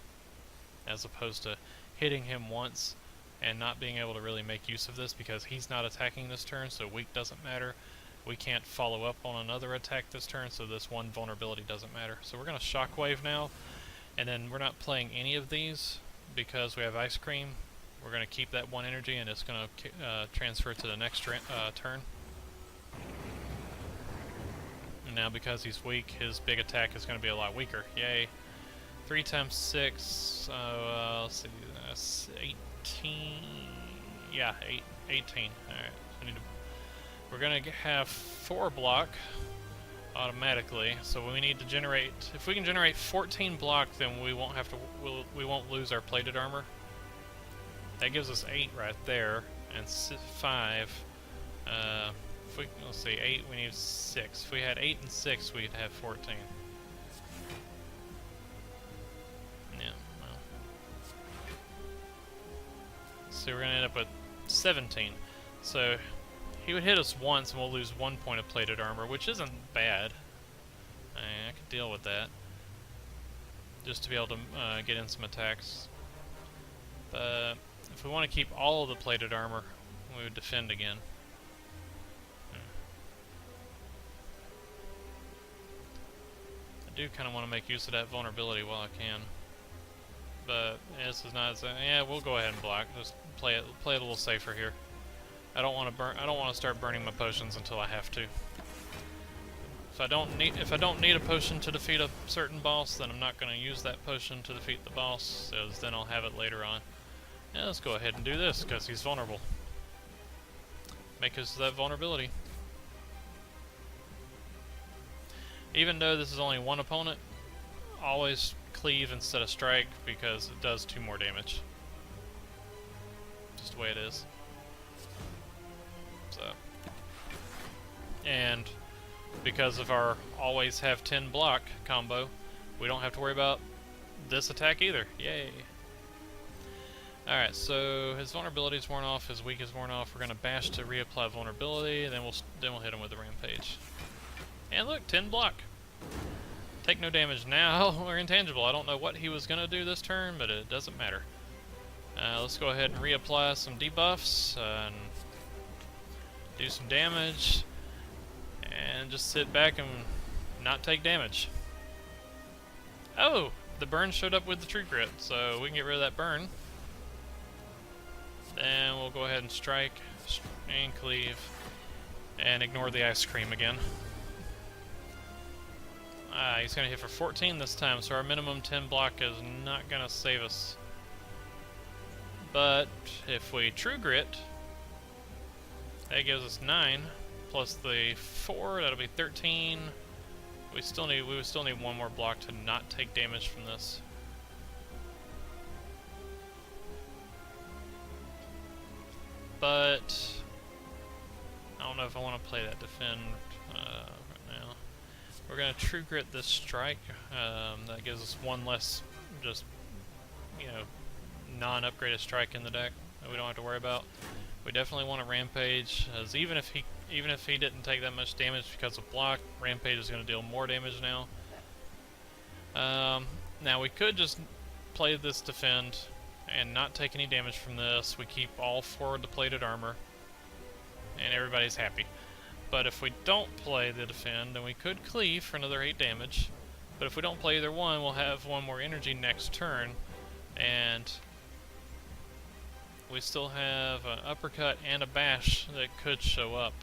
as opposed to hitting him once and not being able to really make use of this, because he's not attacking this turn, so weak doesn't matter. We can't follow up on another attack this turn, so this one vulnerability doesn't matter. So we're going to Shockwave now, and then we're not playing any of these because we have Ice Cream. We're going to keep that 1 energy, and it's going to transfer to the next turn. And now because he's weak, his big attack is going to be a lot weaker. Yay. 3 times 6, let's see, that's 18. Yeah, 18. Alright, I need to gonna have 4 block automatically, so we need to generate, if we can generate 14 block, then we won't have to, we won't lose our plated armor. That gives us 8 right there, and 5. If we, let's see, 8, we need 6. If we had 8 and 6, we'd have 14. Yeah, well. So we're gonna end up with 17. So he would hit us once and we'll lose 1 point of plated armor, which isn't bad. I could deal with that. Just to be able to get in some attacks. But if we want to keep all of the plated armor, we would defend again. I do kind of want to make use of that vulnerability while I can. But this is not, yeah, we'll go ahead and block. Just play it a little safer here. I don't want to start burning my potions until I have to. If I don't need a potion to defeat a certain boss, then I'm not going to use that potion to defeat the boss, so then I'll have it later on. Yeah, let's go ahead and do this because he's vulnerable. Make use of that vulnerability. Even though this is only one opponent, always cleave instead of strike because it does 2 more damage. Just the way it is. So, and because of our always have 10 block combo, we don't have to worry about this attack either. Yay! Alright, so his vulnerability's worn off, his weak is worn off. We're gonna bash to reapply vulnerability, then we'll hit him with the rampage. And look, 10 block. Take no damage now. We're intangible. I don't know what he was gonna do this turn, but it doesn't matter. Let's go ahead and reapply some debuffs and do some damage, and just sit back and not take damage. Oh, the burn showed up with the true grit, so we can get rid of that burn. Then we'll go ahead and strike and cleave and ignore the ice cream again. He's going to hit for 14 this time, so our minimum 10 block is not going to save us. But if we true grit, that gives us 9 plus the 4. That'll be 13. We would still need 1 more block to not take damage from this. But I don't know if I want to play that defend right now. We're gonna true grit this strike. That gives us 1 less, just non-upgraded strike in the deck that we don't have to worry about. We definitely want a rampage, as even if he didn't take that much damage because of block, rampage is going to deal more damage now. Now we could just play this defend and not take any damage from this. We keep all 4 of the plated armor, and everybody's happy. But if we don't play the defend, then we could cleave for another 8 damage. But if we don't play either one, we'll have 1 more energy next turn, and we still have an uppercut and a bash that could show up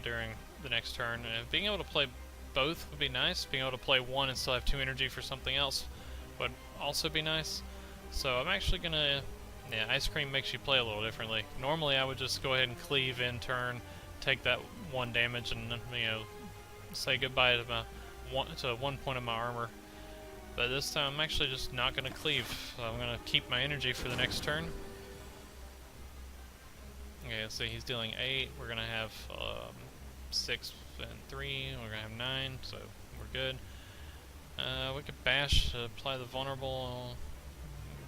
during the next turn. And being able to play both would be nice. Being able to play 1 and still have 2 energy for something else would also be nice. So I'm actually gonna, yeah, ice cream makes you play a little differently. Normally I would just go ahead and cleave in turn, take that 1 damage, and say goodbye to my 1 point of my armor. But this time I'm actually just not gonna cleave. So I'm gonna keep my energy for the next turn. Okay, let's see, he's dealing 8. We're gonna have 6 and 3. We're gonna have 9, so we're good. We could bash to apply the vulnerable.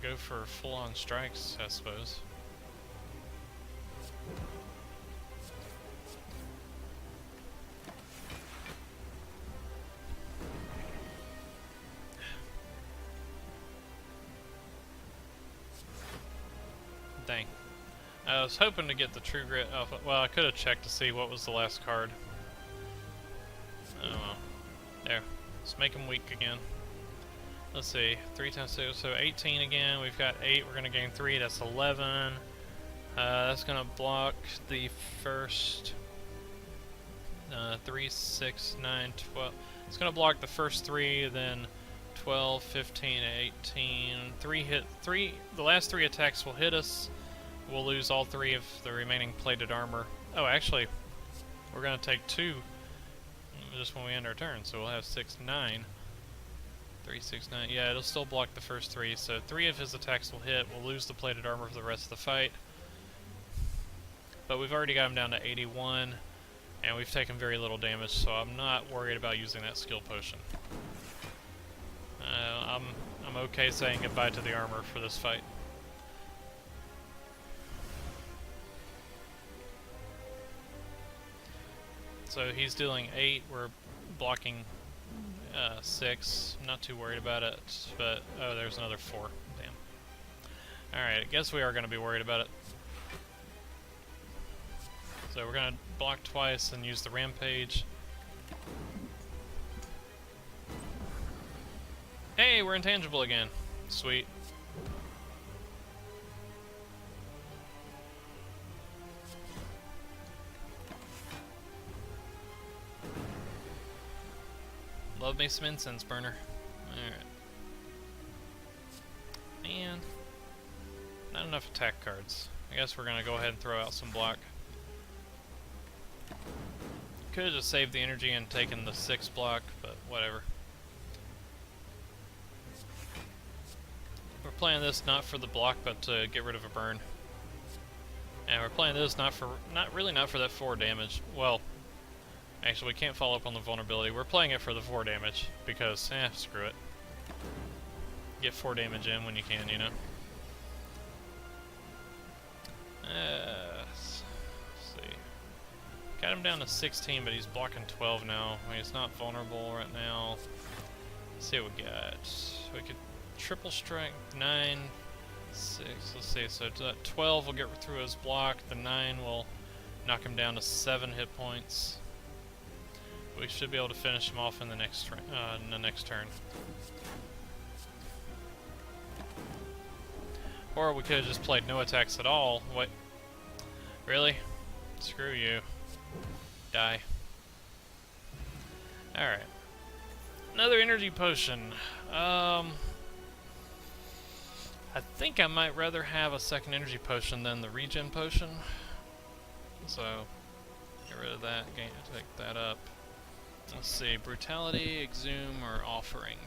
Go for full-on strikes, I suppose. Dang. I was hoping to get the true grit off. Well, I could have checked to see what was the last card. Oh well. There. Let's make him weak again. Let's see. 3 times 2, so 18 again. We've got 8. We're going to gain 3. That's 11. That's going to block the first 3, 6, 9, 12. It's going to block the first 3, then 12, 15, 18. The last 3 attacks will hit us. We'll lose all 3 of the remaining plated armor. Oh, actually, we're going to take 2 just when we end our turn, so we'll have 6, 9. 3, 6, 9. Yeah, it'll still block the first 3, so 3 of his attacks will hit. We'll lose the plated armor for the rest of the fight. But we've already got him down to 81, and we've taken very little damage, so I'm not worried about using that skill potion. I'm okay saying goodbye to the armor for this fight. So he's dealing 8, we're blocking 6. I'm not too worried about it, but oh, there's another 4. Damn. Alright, I guess we are going to be worried about it. So we're going to block twice and use the rampage. Hey, we're intangible again. Sweet. Love me some incense burner. Alright. Man. Not enough attack cards. I guess we're gonna go ahead and throw out some block. Could have just saved the energy and taken the 6 block, but whatever. We're playing this not for the block, but to get rid of a burn. And we're playing this not for that 4 damage. Well, actually, we can't follow up on the vulnerability. We're playing it for the 4 damage because, screw it. Get 4 damage in when you can, you know. Let's see. Got him down to 16, but he's blocking 12 now. I mean, he's not vulnerable right now. Let's see what we got. We could triple strike 9, 6. Let's see. So that 12 will get through his block. The 9 will knock him down to 7 hit points. We should be able to finish him off in the next turn. Or we could have just played no attacks at all. Wait. Really? Screw you. Die. Alright. Another energy potion. I think I might rather have a second energy potion than the regen potion. So, get rid of that, pick that up. Let's see, Brutality, Exhume, or Offering.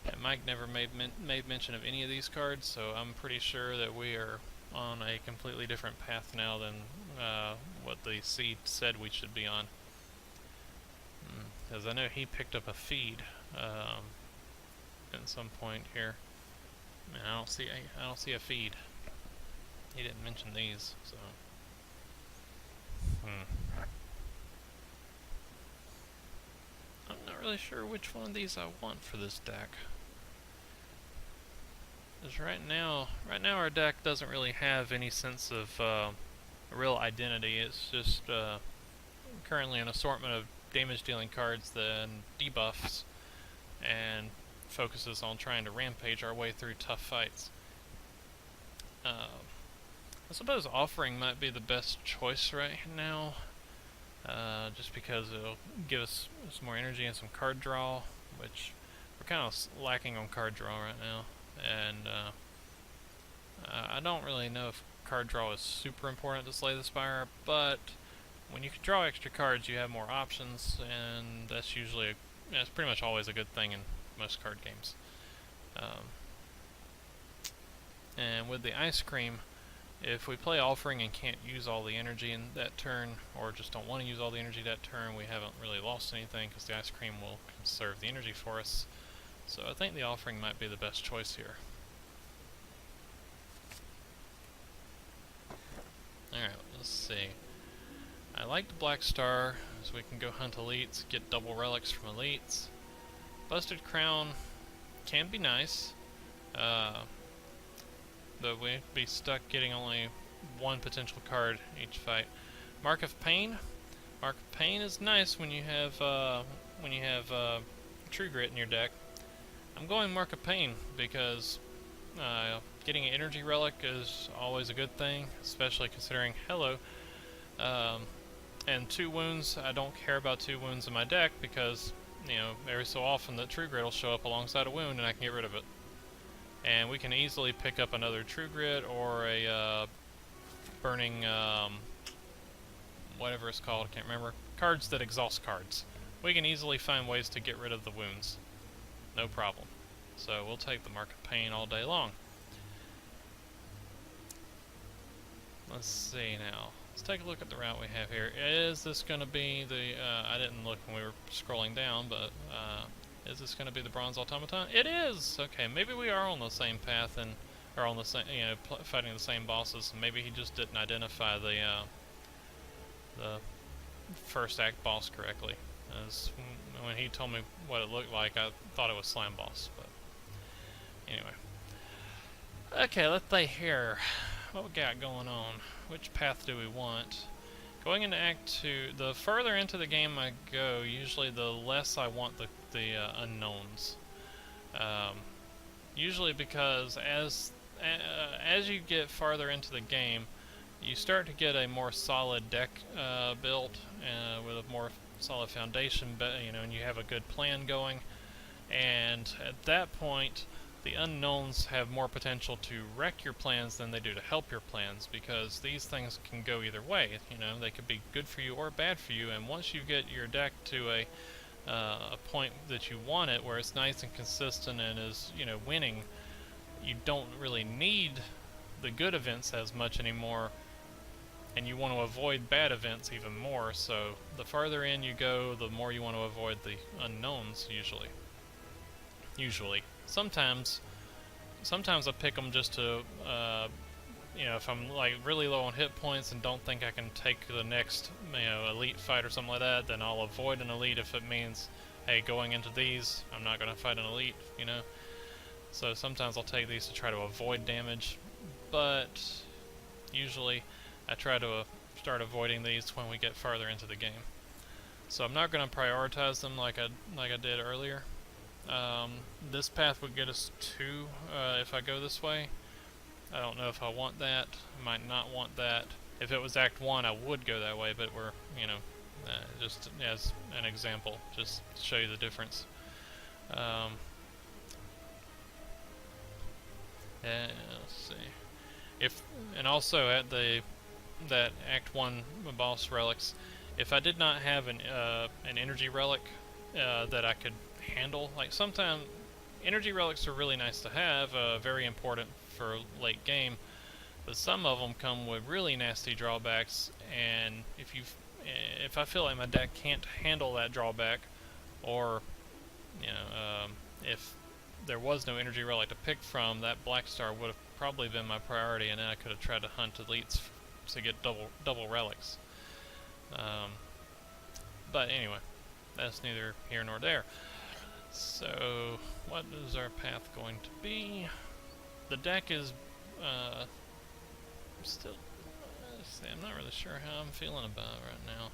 And Mike never made mention of any of these cards, so I'm pretty sure that we are on a completely different path now than what the seed said we should be on. Because I know he picked up a feed at some point here. Man, I don't see a feed. He didn't mention these, so. I'm not really sure which one of these I want for this deck. Because right now our deck doesn't really have any sense of a real identity. It's just currently an assortment of damage-dealing cards and debuffs, and focuses on trying to rampage our way through tough fights. I suppose Offering might be the best choice right now, just because it'll give us some more energy and some card draw, which we're kind of lacking on card draw right now. And I don't really know if card draw is super important to Slay the Spire, but when you can draw extra cards, you have more options, and that's pretty much always a good thing in most card games. And with the Ice Cream, if we play Offering and can't use all the energy in that turn, or just don't want to use all the energy that turn, we haven't really lost anything because the Ice Cream will conserve the energy for us. So I think the Offering might be the best choice here. Alright, let's see. I like the Black Star, so we can go hunt elites, get double relics from elites. Busted Crown can be nice, but we'd be stuck getting only one potential card each fight. Mark of Pain. Mark of Pain is nice when you have True Grit in your deck. I'm going Mark of Pain because getting an energy relic is always a good thing, especially considering and 2 wounds. I don't care about 2 wounds in my deck because, you know, every so often the True Grit will show up alongside a wound and I can get rid of it. And we can easily pick up another True Grit or a burning whatever it's called, I can't remember. Cards that exhaust cards. We can easily find ways to get rid of the wounds. No problem. So we'll take the Mark of Pain all day long. Let's see now. Let's take a look at the route we have here. Is this going to be the... I didn't look when we were scrolling down, but... is this going to be the Bronze Automaton? It is! Okay, maybe we are on the same path and... Or on the same... You know, fighting the same bosses. Maybe he just didn't identify the first act boss correctly. As when he told me what it looked like, I thought it was Slime Boss, but... Anyway. Okay, let's play here. What we got going on? Which path do we want? Going into Act 2, the further into the game I go, usually the less I want the unknowns. Usually because as you get farther into the game, you start to get a more solid deck built with a more solid foundation, you know, and you have a good plan going. And at that point, the unknowns have more potential to wreck your plans than they do to help your plans, because these things can go either way. You know, they could be good for you or bad for you, and once you get your deck to a point that you want it, where it's nice and consistent and is, you know, winning, you don't really need the good events as much anymore, and you want to avoid bad events even more. So the farther in you go, the more you want to avoid the unknowns, usually. Sometimes I pick them just to, you know, if I'm like really low on hit points and don't think I can take the next, you know, elite fight or something like that, then I'll avoid an elite if it means, hey, going into these, I'm not going to fight an elite, you know. So sometimes I'll take these to try to avoid damage, but usually I try to start avoiding these when we get farther into the game. So I'm not going to prioritize them like I did earlier. This path would get us 2 if I go this way. I don't know if I want that. I might not want that. If it was Act 1, I would go that way, but we're, you know, just as an example, just to show you the difference. Let's see. And also at that Act 1 boss relics, if I did not have an energy relic that I could handle, like sometimes energy relics are really nice to have, very important for late game, but some of them come with really nasty drawbacks, and if I feel like my deck can't handle that drawback, or you know, if there was no energy relic to pick from, that Black Star would have probably been my priority, and then I could have tried to hunt elites to get double relics. But anyway, that's neither here nor there. So, what is our path going to be? The deck is still... I'm not really sure how I'm feeling about it right now.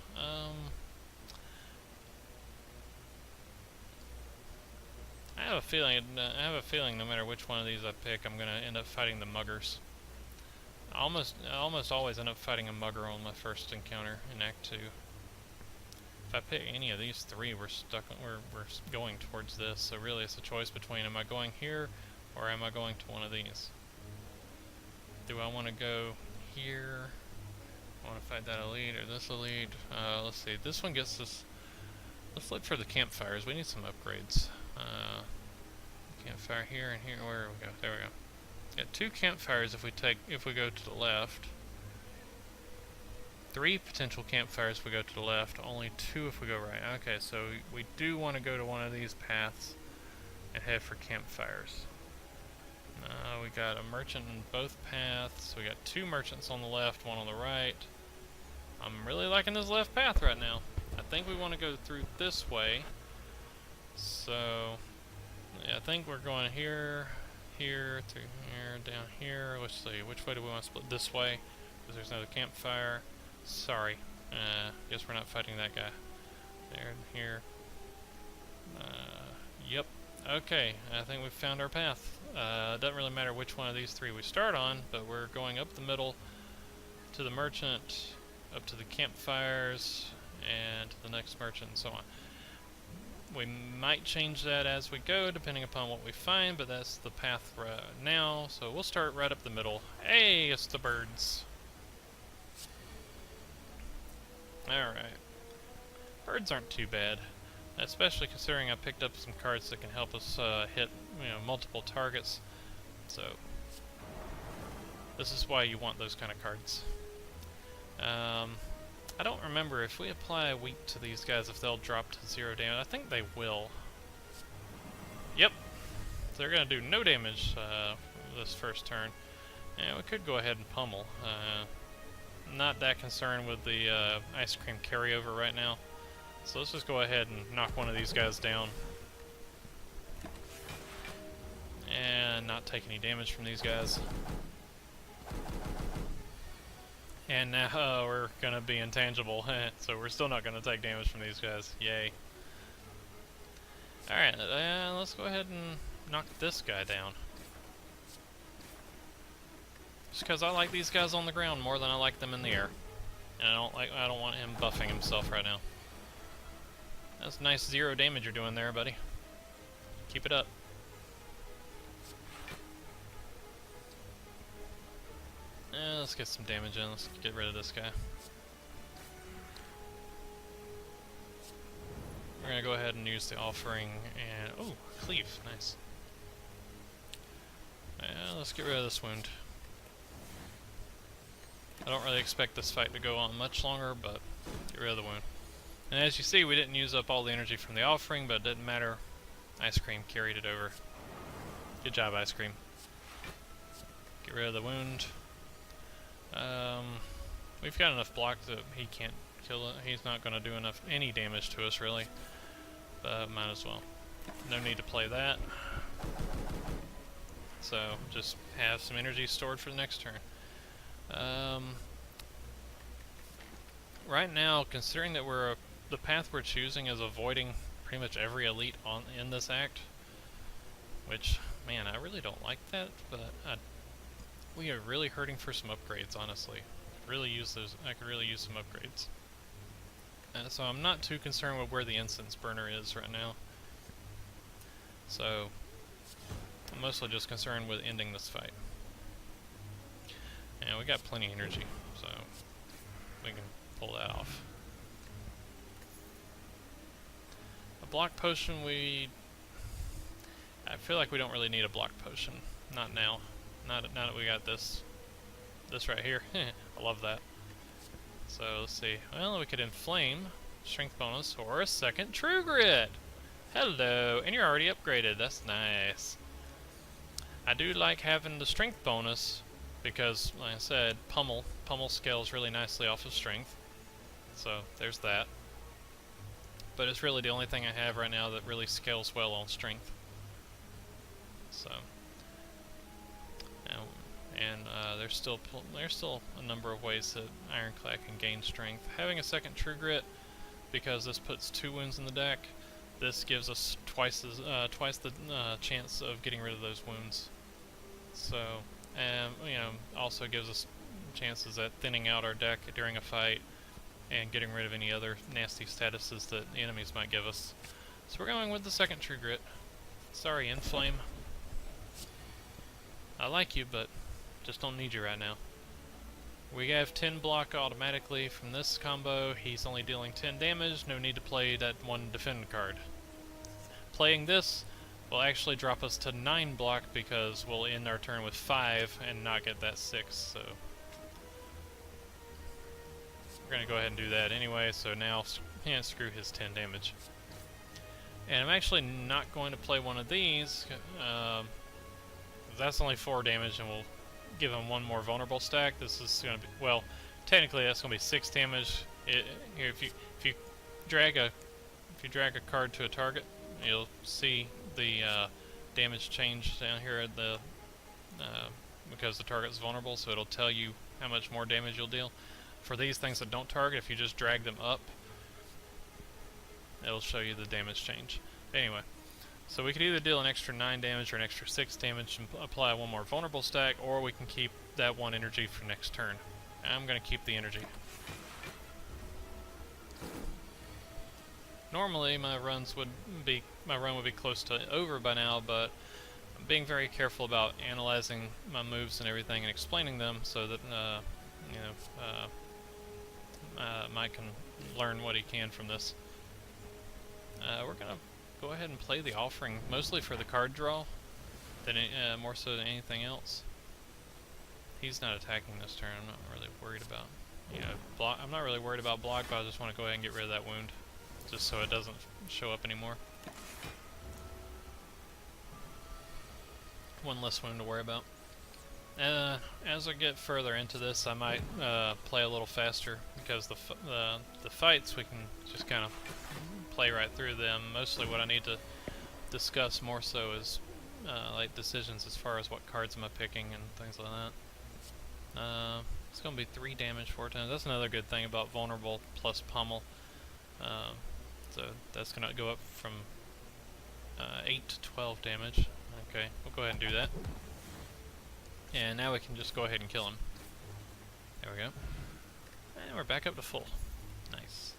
I have a feeling no matter which one of these I pick, I'm gonna end up fighting the muggers. I almost always end up fighting a mugger on my first encounter in Act 2. If I pick any of these 3, we're going towards this. So really, it's a choice between, am I going here or am I going to one of these? Do I want to go here? I want to fight that elite or this elite? Let's see. This one gets us. Let's look for the campfires. We need some upgrades. Campfire here and here. Where we go? There we go. Got 2 campfires if we go to the left. 3 potential campfires if we go to the left, only 2 if we go right. Okay, so we do want to go to one of these paths and head for campfires. We got a merchant in both paths. We got 2 merchants on the left, 1 on the right. I'm really liking this left path right now. I think we want to go through this way. So, yeah, I think we're going here, here, through here, down here. Let's see, which way do we want to split? This way, because there's another campfire. Sorry, guess we're not fighting that guy. There, here. Yep. Okay, I think we've found our path. It doesn't really matter which one of these 3 we start on, but we're going up the middle to the merchant, up to the campfires, and to the next merchant, and so on. We might change that as we go, depending upon what we find, but that's the path right now, so we'll start right up the middle. Hey, it's the birds. Alright. Birds aren't too bad. Especially considering I picked up some cards that can help us hit, multiple targets. So, this is why you want those kind of cards. I don't remember if we apply a weak to these guys if they'll drop to 0 damage. I think they will. Yep. They're going to do no damage this first turn. Yeah, we could go ahead and pummel. Not that concerned with the ice cream carryover right now. So let's just go ahead and knock one of these guys down. And not take any damage from these guys. And now we're going to be intangible, so we're still not going to take damage from these guys. Yay. Alright, let's go ahead and knock this guy down. Just because I like these guys on the ground more than I like them in the air. And I don't want him buffing himself right now. That's nice 0 damage you're doing there, buddy. Keep it up. Let's get some damage in. Let's get rid of this guy. We're gonna go ahead and use the offering and... oh, cleave. Nice. Let's get rid of this wound. I don't really expect this fight to go on much longer, but get rid of the wound. And as you see, we didn't use up all the energy from the offering, but it didn't matter. Ice cream carried it over. Good job, Ice Cream. Get rid of the wound. We've got enough block that he can't kill it. He's not going to do any damage to us, really. But might as well. No need to play that. So, just have some energy stored for the next turn. Right now, considering that the path we're choosing is avoiding pretty much every elite in this act, which, man, I really don't like that, but we are really hurting for some upgrades, honestly. I could really use some upgrades. So I'm not too concerned with where the incense burner is right now. So I'm mostly just concerned with ending this fight. And we got plenty of energy, so we can pull that off. A block potion, I feel like we don't really need a block potion. Not now. Now that we got this right here. I love that. So let's see. Well, we could inflame, strength bonus, or a second true grit. Hello, and you're already upgraded. That's nice. I do like having the strength bonus because, like I said, pummel scales really nicely off of strength. So there's that. But it's really the only thing I have right now that really scales well on strength. So. And there's still a number of ways that Ironclad can gain strength. Having a second True Grit, because this puts 2 wounds in the deck, this gives us twice the chance of getting rid of those wounds. So, also gives us chances at thinning out our deck during a fight and getting rid of any other nasty statuses that the enemies might give us. So we're going with the second True Grit. Sorry, Inflame. I like you, but just don't need you right now. We have 10 block automatically from this combo. He's only dealing 10 damage. No need to play that 1 defend card. Playing this will actually drop us to 9 block because we'll end our turn with 5 and not get that 6. So we're going to go ahead and do that anyway. So now, screw his 10 damage. And I'm actually not going to play one of these. That's only 4 damage, and we'll give him 1 more vulnerable stack. This is going to be, well, technically that's going to be 6 damage. Here, if you drag a card to a target, you'll see the damage change down here at the because the target's vulnerable, so it'll tell you how much more damage you'll deal. For these things that don't target, if you just drag them up, it'll show you the damage change. Anyway. So we could either deal an extra 9 damage or an extra 6 damage and apply 1 more vulnerable stack, or we can keep that 1 energy for next turn. I'm going to keep the energy. Normally my run would be close to over by now, but I'm being very careful about analyzing my moves and everything and explaining them so that Mike can learn what he can from this. We're gonna go ahead and play the offering, mostly for the card draw, than more so than anything else. He's not attacking this turn. I'm not really worried about, you know, block. I'm not really worried about block, but I just want to go ahead and get rid of that wound, just so it doesn't show up anymore. One less wound to worry about. As I get further into this, I might play a little faster, because the fights we can just kind of play right through them. Mostly what I need to discuss more so is like decisions as far as what cards am I picking and things like that. It's going to be 3 damage 4 times. That's another good thing about vulnerable plus pummel. So that's going to go up from 8 to 12 damage. Okay, we'll go ahead and do that. And now we can just go ahead and kill him. There we go. And we're back up to full. Nice.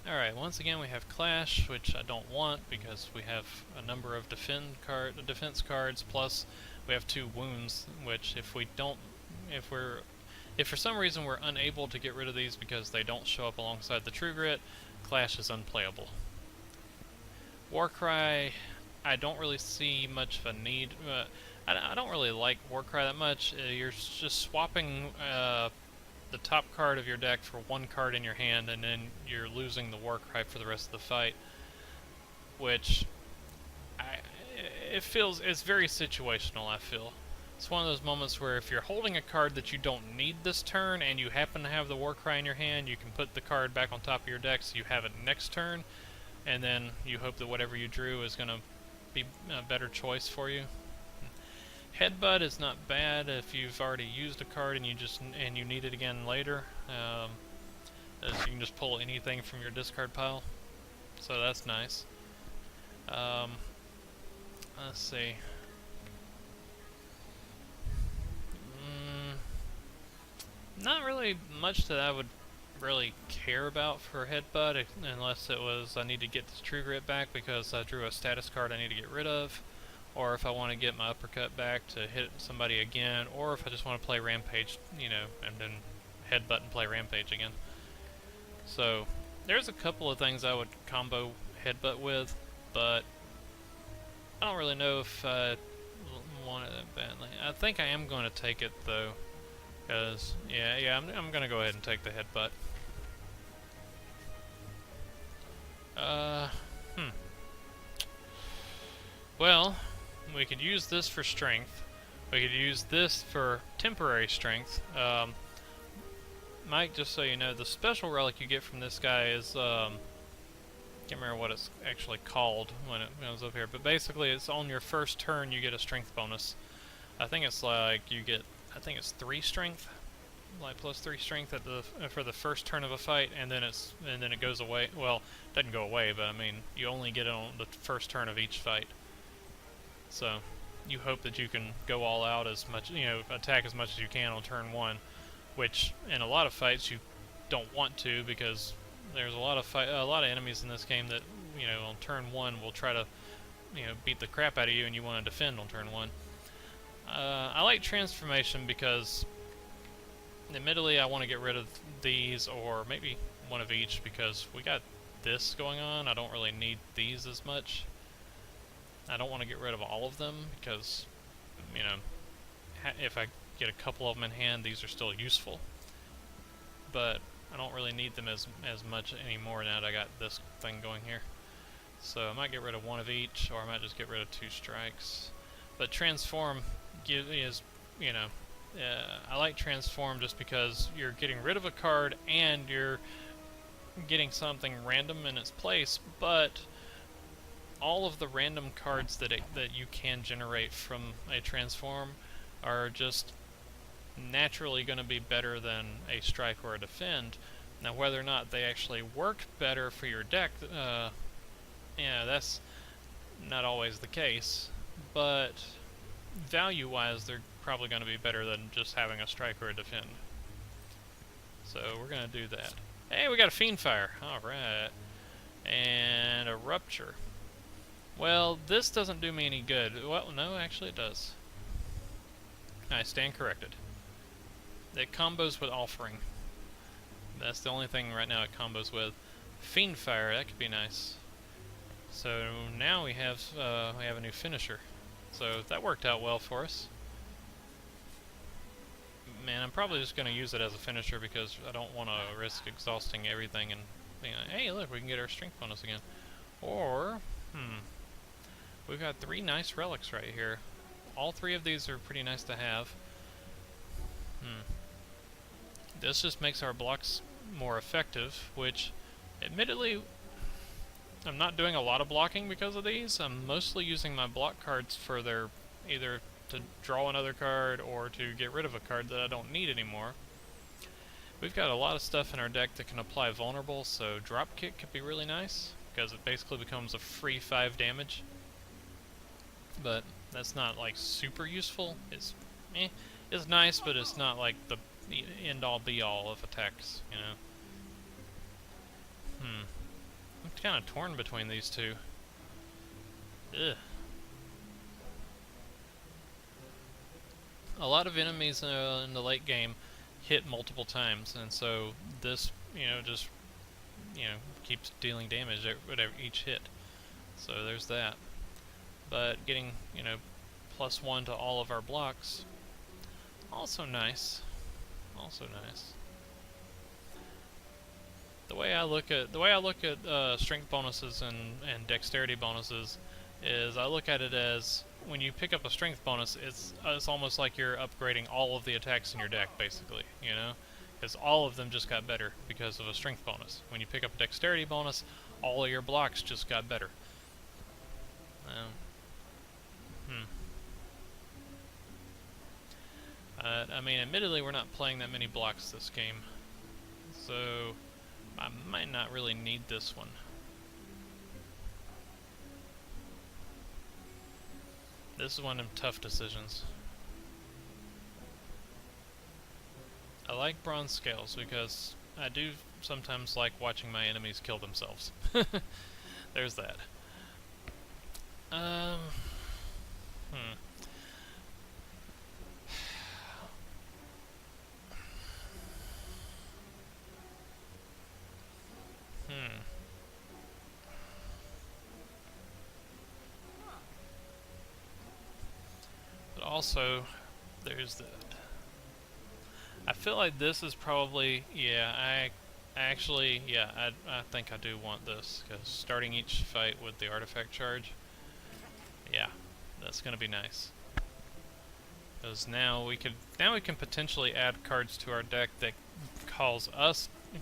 Alright, once again we have Clash, which I don't want because we have a number of defense cards, plus we have 2 wounds, which if for some reason we're unable to get rid of these because they don't show up alongside the True Grit, Clash is unplayable. Warcry, I don't really see much of a need. I don't really like Warcry that much. You're just swapping the top card of your deck for 1 card in your hand, and then you're losing the Warcry for the rest of the fight. Which, it's very situational, I feel. It's one of those moments where if you're holding a card that you don't need this turn, and you happen to have the Warcry in your hand, you can put the card back on top of your deck so you have it next turn, and then you hope that whatever you drew is going to be a better choice for you. Headbutt is not bad if you've already used a card and you need it again later. You can just pull anything from your discard pile, so that's nice. Let's see. Not really much that I would really care about for Headbutt, unless it was I need to get this True Grit back because I drew a status card I need to get rid of, or if I want to get my uppercut back to hit somebody again, or if I just want to play Rampage, you know, and then Headbutt and play Rampage again. So there's a couple of things I would combo Headbutt with, but I don't really know if I want it that badly. I think I am going to take it though, because I'm going to go ahead and take the Headbutt. Well, we could use this for strength. We could use this for temporary strength. Mike, just so you know, the special relic you get from this guy is, can't remember what it's actually called when it was up here, but basically it's on your first turn you get a strength bonus. I think it's like I think it's 3 strength, like plus 3 strength at for the first turn of a fight, and then it goes away. Well, it doesn't go away, but I mean you only get it on the first turn of each fight. So you hope that you can go all out as much, you know, attack as much as you can on turn 1, which in a lot of fights you don't want to, because there's a lot of enemies in this game that, you know, on turn 1 will try to, you know, beat the crap out of you, and you want to defend on turn 1. I like transformation because, admittedly, I want to get rid of these, or maybe one of each, because we got this going on. I don't really need these as much. I don't want to get rid of all of them because, you know, if I get a couple of them in hand, these are still useful. But I don't really need them as much anymore now that I got this thing going here. So I might get rid of one of each, or I might just get rid of 2 strikes. But transform is, you know, I like transform just because you're getting rid of a card and you're getting something random in its place, but all of the random cards that you can generate from a transform are just naturally going to be better than a strike or a defend. Now, whether or not they actually work better for your deck, yeah, that's not always the case, but value-wise, they're probably going to be better than just having a strike or a defend. So we're going to do that. Hey, we got a Fiendfire. Alright. And a Rupture. Well, this doesn't do me any good. Well, no, actually it does. I stand corrected. It combos with Offering. That's the only thing right now it combos with. Fiend Fire, that could be nice. So now we have a new finisher. So that worked out well for us. Man, I'm probably just going to use it as a finisher because I don't want to risk exhausting everything and being like, hey, look, we can get our strength bonus again. Or, we've got 3 nice relics right here. All 3 of these are pretty nice to have. This just makes our blocks more effective, which, admittedly, I'm not doing a lot of blocking because of these. I'm mostly using my block cards for their either to draw another card or to get rid of a card that I don't need anymore. We've got a lot of stuff in our deck that can apply vulnerable, so drop kick could be really nice because it basically becomes a free 5 damage. But that's not like super useful. It's nice, but it's not like the end all be all of attacks, you know. I'm kind of torn between these two. Ugh. A lot of enemies in the late game hit multiple times, and so this, just, keeps dealing damage at each hit. So there's that. But getting, +1 to all of our blocks, also nice. Also nice. The way I look at strength bonuses and dexterity bonuses is I look at it as when you pick up a strength bonus, it's almost like you're upgrading all of the attacks in your deck, basically, because all of them just got better because of a strength bonus. When you pick up a dexterity bonus, all of your blocks just got better. I mean, admittedly, we're not playing that many blocks this game, so I might not really need this one. This is one of them tough decisions. I like bronze scales because I do sometimes like watching my enemies kill themselves. There's that. But also, there's that. I feel like this is probably, I think I do want this, because starting each fight with the artifact charge, yeah, that's going to be nice. Because now we can potentially add cards to our deck that calls us, I'm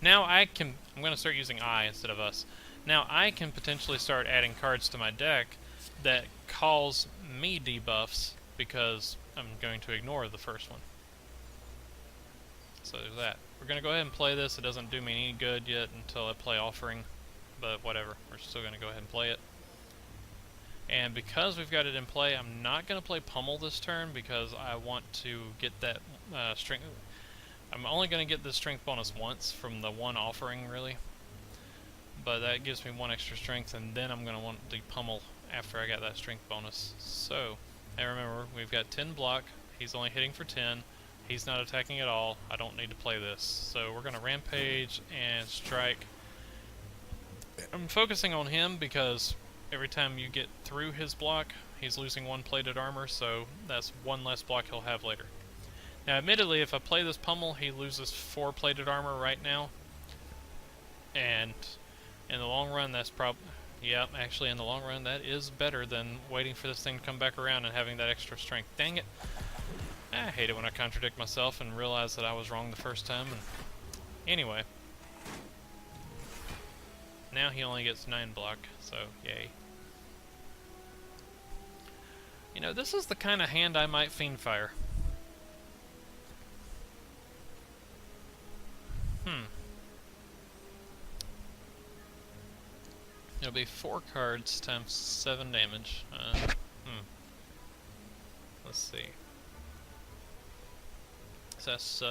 going to start using I instead of us. Now I can potentially start adding cards to my deck that calls me debuffs because I'm going to ignore the first one. So there's that. We're going to go ahead and play this. It doesn't do me any good yet until I play Offering, but whatever. We're still going to go ahead and play it. And because we've got it in play, I'm not going to play Pummel this turn because I want to get that strength. I'm only going to get the strength bonus once from the one Offering, really. But that gives me 1 extra strength, and then I'm going to want the Pummel after I got that strength bonus. So, and remember, we've got 10 block. He's only hitting for 10. He's not attacking at all. I don't need to play this. So we're going to Rampage and Strike. I'm focusing on him because every time you get through his block, he's losing 1 plated armor, so that's 1 less block he'll have later. Now, admittedly, if I play this Pummel, he loses 4 plated armor right now. And in the long run, that's actually in the long run, that is better than waiting for this thing to come back around and having that extra strength. Dang it. I hate it when I contradict myself and realize that I was wrong the first time. Anyway. Now he only gets 9 block, so yay. This is the kind of hand I might Fiend Fire. It'll be 4 cards times 7 damage. Let's see. So that's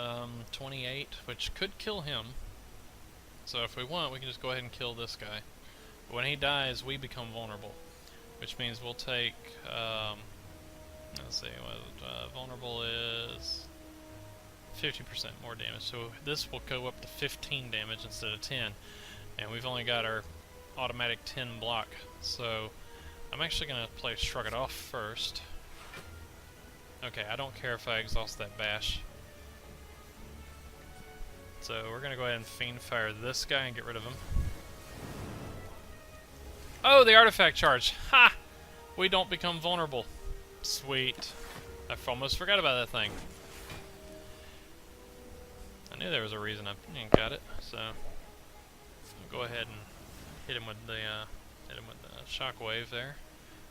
28, which could kill him. So if we want, we can just go ahead and kill this guy. But when he dies, we become vulnerable, which means we'll take. Let's see, what vulnerable is 50% more damage. So this will go up to 15 damage instead of 10. And we've only got our automatic 10 block. So I'm actually going to play Shrug It Off first. Okay, I don't care if I exhaust that bash. So we're going to go ahead and Fiend Fire this guy and get rid of him. Oh, the artifact charge! Ha! We don't become vulnerable. Sweet. I almost forgot about that thing. I knew there was a reason I got it, so I'll go ahead and hit him with the shockwave there,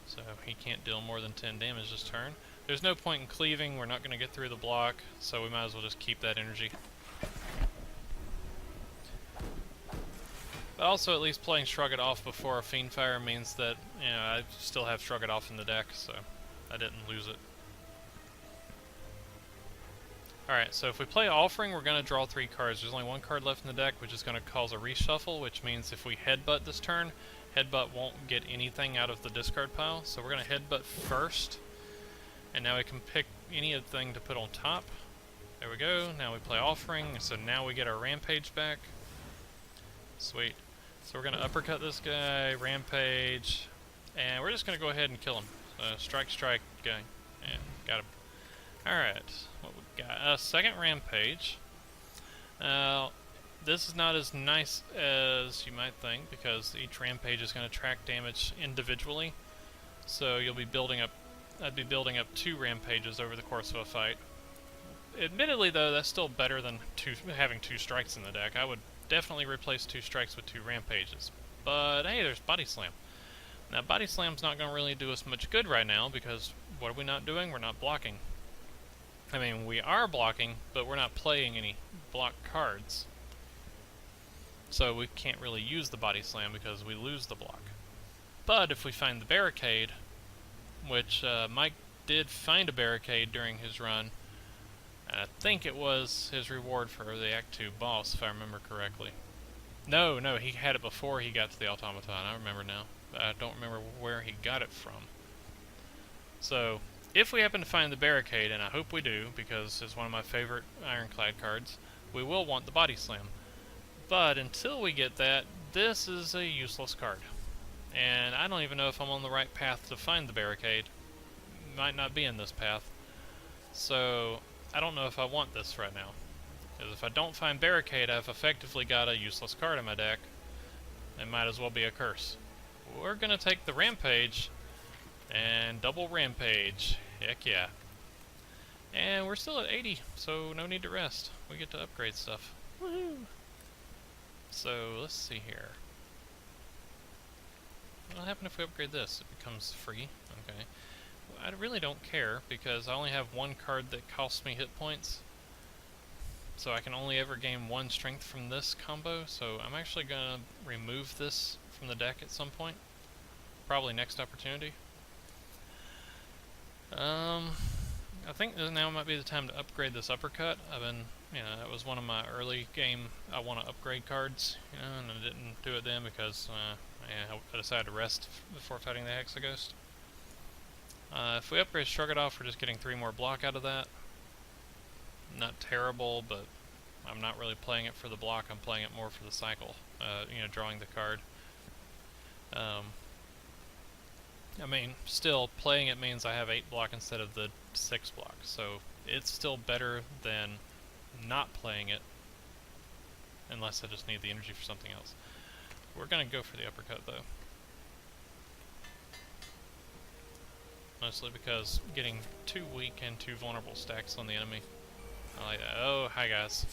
so he can't deal more than 10 damage this turn. There's no point in cleaving. We're not going to get through the block, so we might as well just keep that energy. But also, at least playing Shrug It Off before a Fiend Fire means that, you know, I still have Shrug It Off in the deck, so I didn't lose it. Alright, so if we play Offering, we're going to draw 3 cards. There's only 1 card left in the deck, which is going to cause a reshuffle, which means if we Headbutt this turn, Headbutt won't get anything out of the discard pile. So we're going to Headbutt first, and now we can pick anything to put on top. There we go. Now we play Offering, so now we get our Rampage back. Sweet. So we're going to uppercut this guy, Rampage, and we're just going to go ahead and kill him. Strike, strike, guy. Yeah, got him. Alright, what we got? A second Rampage. This is not as nice as you might think, because each Rampage is going to track damage individually. So you'll be building up, I'd be building up 2 Rampages over the course of a fight. Admittedly though, that's still better than having 2 strikes in the deck. I would definitely replace 2 strikes with 2 Rampages. But hey, there's Body Slam. Now Body Slam's not going to really do us much good right now, because what are we not doing? We're not blocking. I mean, we are blocking, but we're not playing any block cards. So we can't really use the Body Slam because we lose the block. But if we find the Barricade, which Mike did find a Barricade during his run, and I think it was his reward for the Act 2 boss, if I remember correctly. No, he had it before he got to the Automaton, I remember now. I don't remember where he got it from. So, if we happen to find the Barricade, and I hope we do, because it's one of my favorite Ironclad cards, we will want the Body Slam. But until we get that, this is a useless card. And I don't even know if I'm on the right path to find the Barricade. Might not be in this path. So, I don't know if I want this right now. Because if I don't find Barricade, I've effectively got a useless card in my deck. It might as well be a curse. We're going to take the Rampage and double Rampage. Heck yeah. And we're still at 80, so no need to rest. We get to upgrade stuff. Woohoo! So, let's see here. What'll happen if we upgrade this? It becomes free. Okay. I really don't care, because I only have 1 card that costs me hit points. So I can only ever gain 1 strength from this combo, so I'm actually going to remove this from the deck at some point. Probably next opportunity. I think now might be the time to upgrade this Uppercut. That was one of my early game I want to upgrade cards, and I didn't do it then because I decided to rest before fighting the Hexaghost. If we upgrade Shrug It Off, we're just getting 3 more block out of that. Not terrible, but I'm not really playing it for the block, I'm playing it more for the cycle, drawing the card. I mean, still, playing it means I have 8 block instead of the 6 block, so it's still better than not playing it, unless I just need the energy for something else. We're going to go for the Uppercut, though. Mostly because getting 2 weak and 2 vulnerable stacks on the enemy. I like that. Oh, hi guys.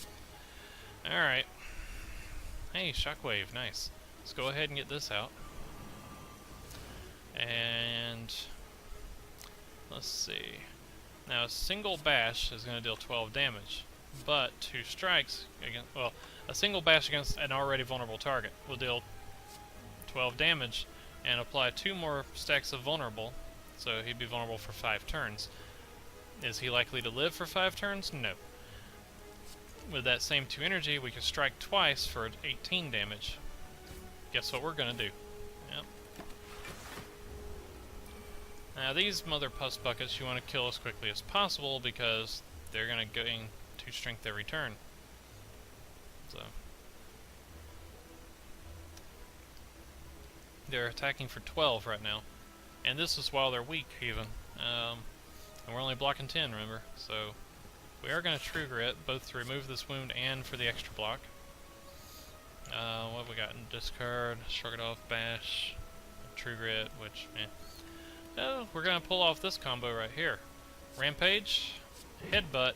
Alright. Hey, Shockwave, nice. Let's go ahead and get this out. And let's see. Now a single bash is going to deal 12 damage, but 2 strikes against, well, a single bash against an already vulnerable target will deal 12 damage and apply 2 more stacks of vulnerable, so he'd be vulnerable for 5 turns. Is he likely to live for 5 turns? No. With that same 2 energy, we can strike twice for 18 damage. Guess what we're going to do? Yep. Now these mother puss buckets you want to kill as quickly as possible because they're going to gain 2 strength every turn. So they're attacking for 12 right now, and this is while they're weak even. And we're only blocking 10, remember? So we are going to True Grit, both to remove this wound and for the extra block. What have we got in discard? Shrug it off, bash, True Grit, which, oh, we're going to pull off this combo right here. Rampage, Headbutt,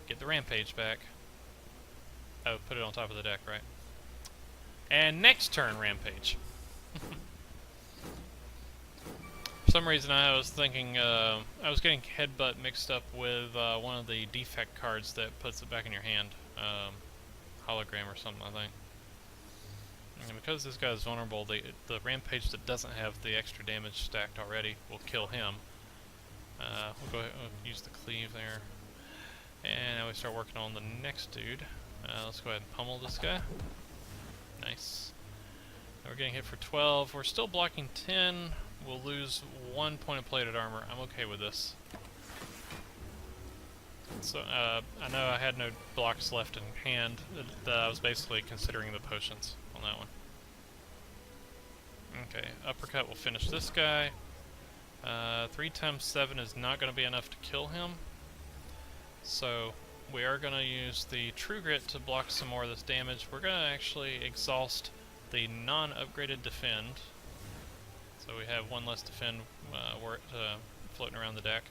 get the Rampage back. Oh, put it on top of the deck, right? And next turn, Rampage. For some reason I was thinking, I was getting Headbutt mixed up with one of the defect cards that puts it back in your hand. Hologram or something, I think. And because this guy is vulnerable, the Rampage that doesn't have the extra damage stacked already will kill him. We'll go ahead and use the cleave there. And now we start working on the next dude. Let's go ahead and pummel this guy. Nice. Now we're getting hit for 12. We're still blocking 10. We'll lose 1 point of plated armor. I'm okay with this. So, I know I had no blocks left in hand. I was basically considering the potions on that one. Okay, uppercut will finish this guy. 3 times 7 is not going to be enough to kill him. So, we are going to use the True Grit to block some more of this damage. We're going to actually exhaust the non-upgraded defend. So we have 1 less defend floating around the deck.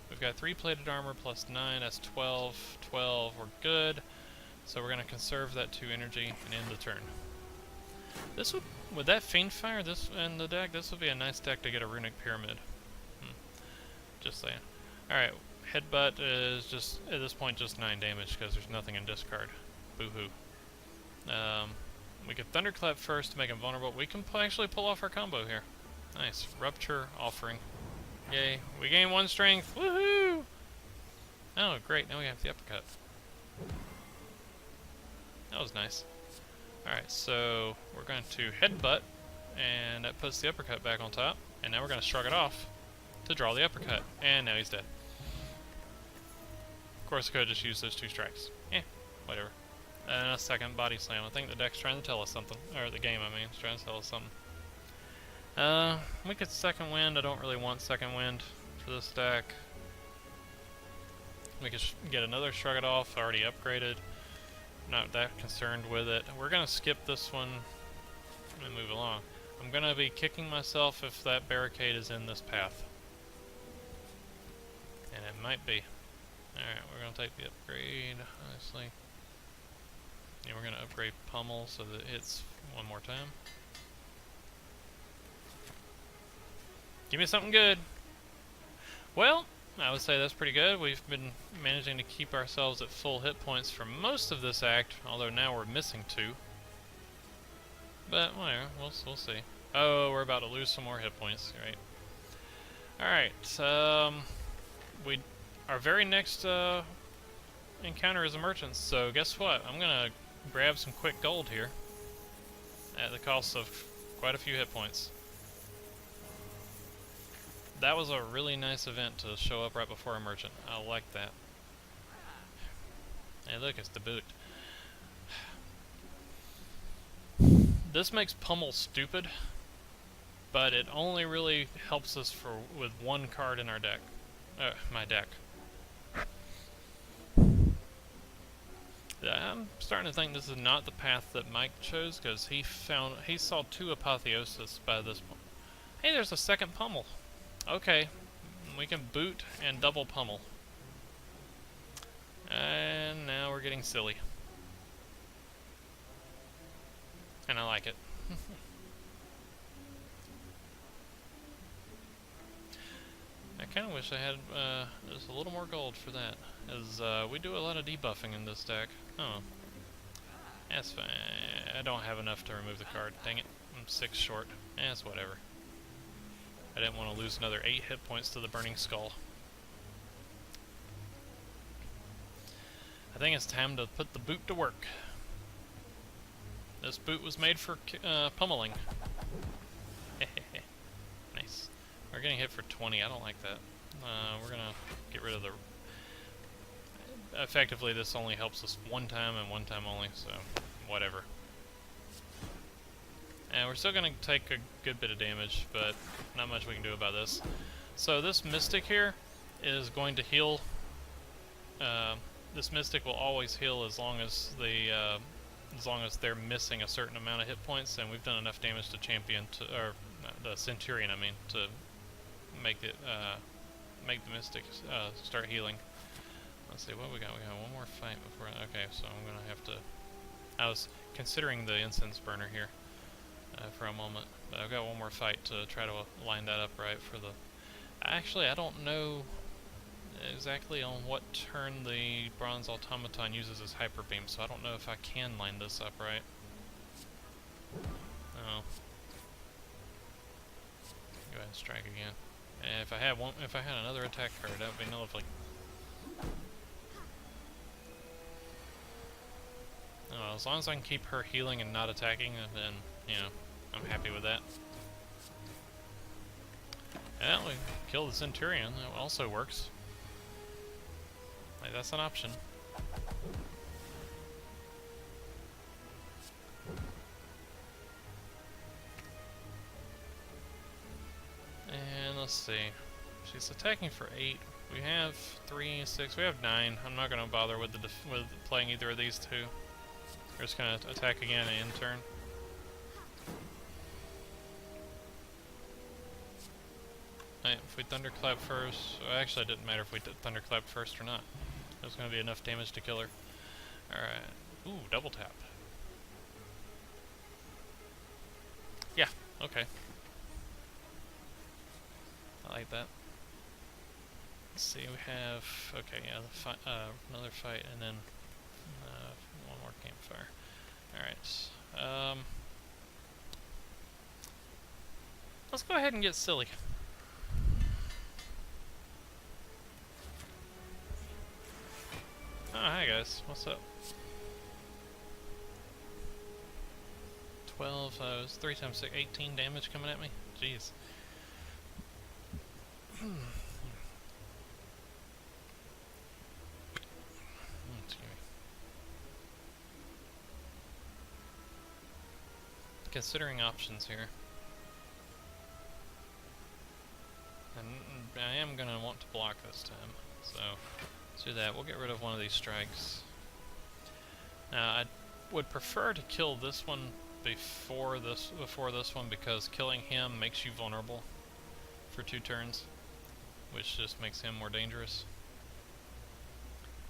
We've got 3 plated armor plus 9, that's 12. 12, we're good. So we're going to conserve that 2 energy and end the turn. This would, with that Fiend Fire in the deck, this would be a nice deck to get a Runic Pyramid. Just saying. Alright, Headbutt is just, at this point, just 9 damage because there's nothing in discard. Boo-hoo. We get Thunderclap first to make him vulnerable. We can actually pull off our combo here. Nice. Rupture, Offering. Yay. We gain 1 strength. Woohoo! Oh, great. Now we have the uppercut. That was nice. Alright, so we're going to Headbutt, and that puts the uppercut back on top. And now we're going to Shrug it off to draw the uppercut. And now he's dead. Of course, I could have just used those 2 strikes. Whatever. And a second body slam. I think the deck's trying to tell us something. Or the game, I mean. It's trying to tell us something. We could second wind. I don't really want second wind for this deck. We could get another Shrug It Off, already upgraded. Not that concerned with it. We're gonna skip this one and move along. I'm gonna be kicking myself if that barricade is in this path. And it might be. Alright, we're gonna take the upgrade, honestly. And we're gonna upgrade Pummel so that it hits 1 more time. Give me something good. Well, I would say that's pretty good. We've been managing to keep ourselves at full hit points for most of this act, although now we're missing 2. But whatever, we'll see. Oh, we're about to lose some more hit points, right? Alright, our very next encounter is a merchant, so guess what? I'm gonna grab some quick gold here at the cost of quite a few hit points. That was a really nice event to show up right before a merchant. I like that. Hey look, it's the boot. This makes Pummel stupid, but it only really helps us with 1 card in our deck. My deck. I'm starting to think this is not the path that Mike chose, because he saw 2 Apotheosis by this point. Hey, there's a second Pummel. Okay, we can boot and double pummel. And now we're getting silly. And I like it. I kind of wish I had just a little more gold for that, as we do a lot of debuffing in this deck. Oh, that's fine. I don't have enough to remove the card. Dang it, I'm 6 short. That's whatever. I didn't want to lose another 8 hit points to the Burning Skull. I think it's time to put the boot to work. This boot was made for pummeling. Nice. We're getting hit for 20. I don't like that. We're gonna get rid of the... effectively this only helps us one time and one time only, so whatever. And we're still going to take a good bit of damage, but not much we can do about this. So this Mystic here is going to heal. This Mystic will always heal as long as they're missing a certain amount of hit points, and we've done enough damage to Champion or the Centurion, I mean, to make it make the Mystic start healing. Let's see what we got. We got one more fight before. Okay, so I'm gonna have to. I was considering the incense burner here for a moment, but I've got one more fight to try to line that up right for the. Actually, I don't know exactly on what turn the Bronze Automaton uses his Hyper Beam, so I don't know if I can line this up right. Oh. Go ahead and strike again. And if I had another attack card, that would be lovely. Oh, as long as I can keep her healing and not attacking, then, you know, I'm happy with that. And we kill the Centurion. That also works. Like, that's an option. And let's see. She's attacking for 8. We have 3, 6. We have 9. I'm not going to bother with with playing either of these two. We're just going to attack again and end turn. Right, if we Thunderclap first, well, actually it didn't matter if we did Thunderclap first or not. There's going to be enough damage to kill her. Alright. Ooh, double tap. Yeah, okay. I like that. Let's see, we have, okay, yeah, another fight, and then one more campfire. Alright, let's go ahead and get silly. Oh, hi guys, what's up? 12, it was 3 times 6, 18 damage coming at me? Jeez. Considering options here. And I am going to want to block this time, so let's do that. We'll get rid of one of these strikes. Now, I would prefer to kill this one before this one, because killing him makes you vulnerable for 2 turns, which just makes him more dangerous.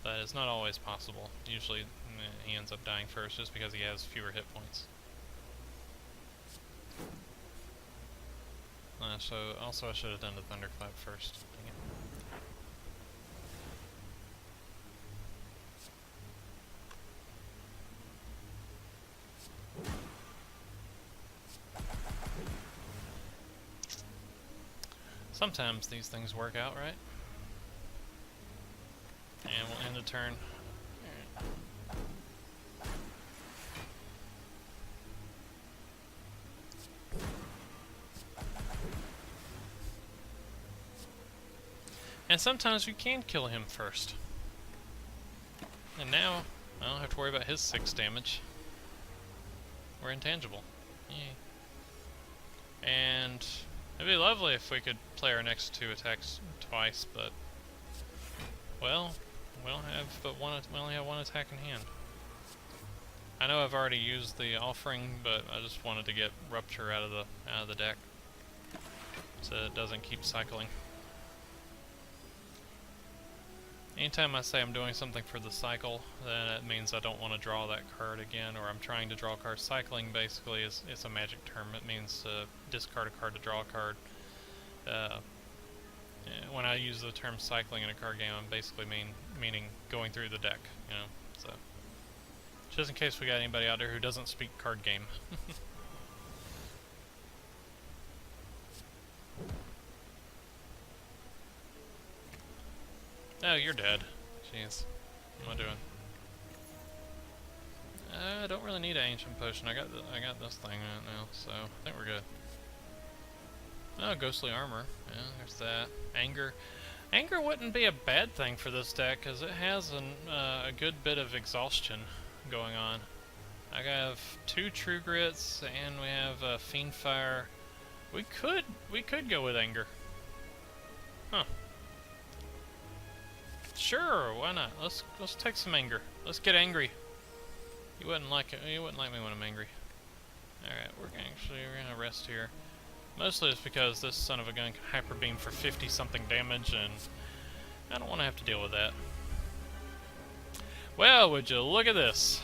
But it's not always possible. Usually he ends up dying first just because he has fewer hit points. So also I should have done the Thunderclap first. Dang it. Sometimes these things work out, right? And we'll end the turn. And sometimes we can kill him first. And now, I don't have to worry about his 6 damage. We're intangible. Yay. And it'd be lovely if we could play our next 2 attacks twice, but well, we only have one attack in hand. I know I've already used the offering, but I just wanted to get Rupture out of the deck so it doesn't keep cycling. Anytime I say I'm doing something for the cycle, then it means I don't want to draw that card again, or I'm trying to draw a card. Cycling basically it's a magic term. It means discard a card to draw a card. When I use the term cycling in a card game, I'm basically meaning going through the deck, you know. So just in case we got anybody out there who doesn't speak card game. Oh, you're dead. Jeez. What am I doing? I don't really need an ancient potion. I got this thing right now, so I think we're good. Oh, ghostly armor. Yeah, there's that. Anger. Anger wouldn't be a bad thing for this deck, because it has a good bit of exhaustion going on. I have 2 True Grits, and we have Fiendfire. We could go with Anger. Huh. Sure, why not? Let's take some Anger. Let's get angry. You wouldn't like it. You wouldn't like me when I'm angry. Alright, we're gonna rest here. Mostly it's because this son of a gun can Hyper Beam for 50-something damage, and I don't want to have to deal with that. Well, would you look at this?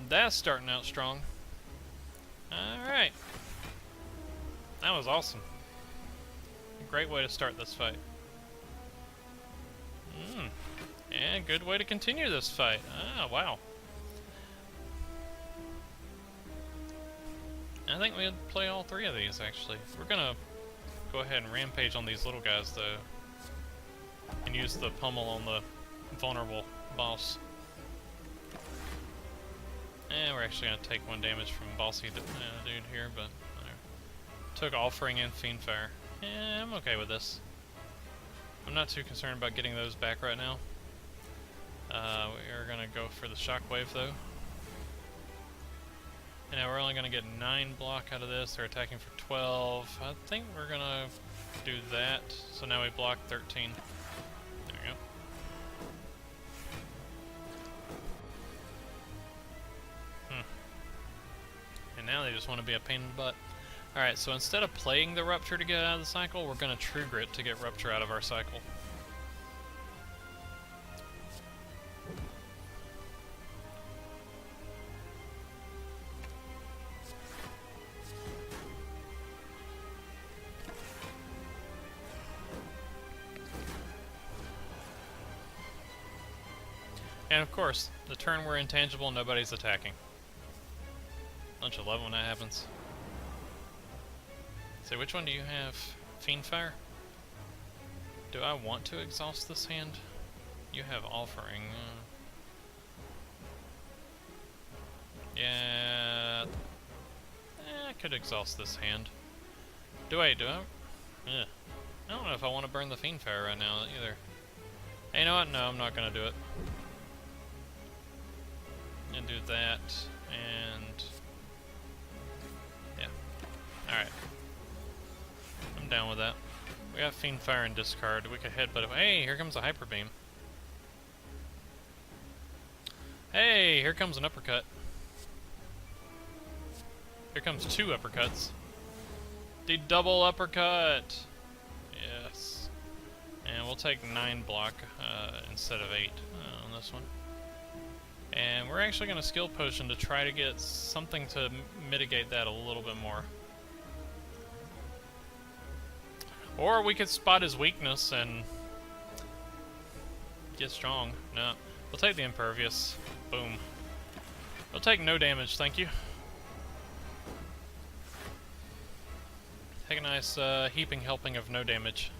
That's starting out strong. Alright. That was awesome. A great way to start this fight. And good way to continue this fight. Ah, wow. I think we'd play all 3 of these, actually. We're gonna go ahead and rampage on these little guys, though. And use the pummel on the vulnerable boss. And we're actually gonna take 1 damage from bossy dude here, but whatever. Took Offering and Fiendfire. Yeah, I'm okay with this. I'm not too concerned about getting those back right now. We are gonna go for the Shockwave, though. And now we're only gonna get 9 block out of this. They're attacking for 12. I think we're gonna do that. So now we block 13. There we go. And now they just want to be a pain in the butt. Alright, so instead of playing the Rupture to get out of the cycle, we're going to True Grit to get Rupture out of our cycle. And of course, the turn we're intangible, nobody's attacking. Don't you love when that happens? So which one do you have? Fiendfire? Do I want to exhaust this hand? You have Offering. Yeah. I could exhaust this hand. Do I? I don't know if I want to burn the Fiendfire right now either. Hey, you know what? No, I'm not going to do it. And do that, and yeah. Alright. I'm down with that. We got Fiendfire and discard. We could headbutt it. Hey, here comes a Hyper Beam. Hey, here comes an uppercut. Here comes 2 uppercuts. The double uppercut! Yes. And we'll take 9 block instead of 8 on this one. And we're actually going to Skill Potion to try to get something to mitigate that a little bit more. Or we could spot his weakness and get strong. No, we'll take the Impervious. Boom. We'll take no damage, thank you. Take a nice heaping helping of no damage.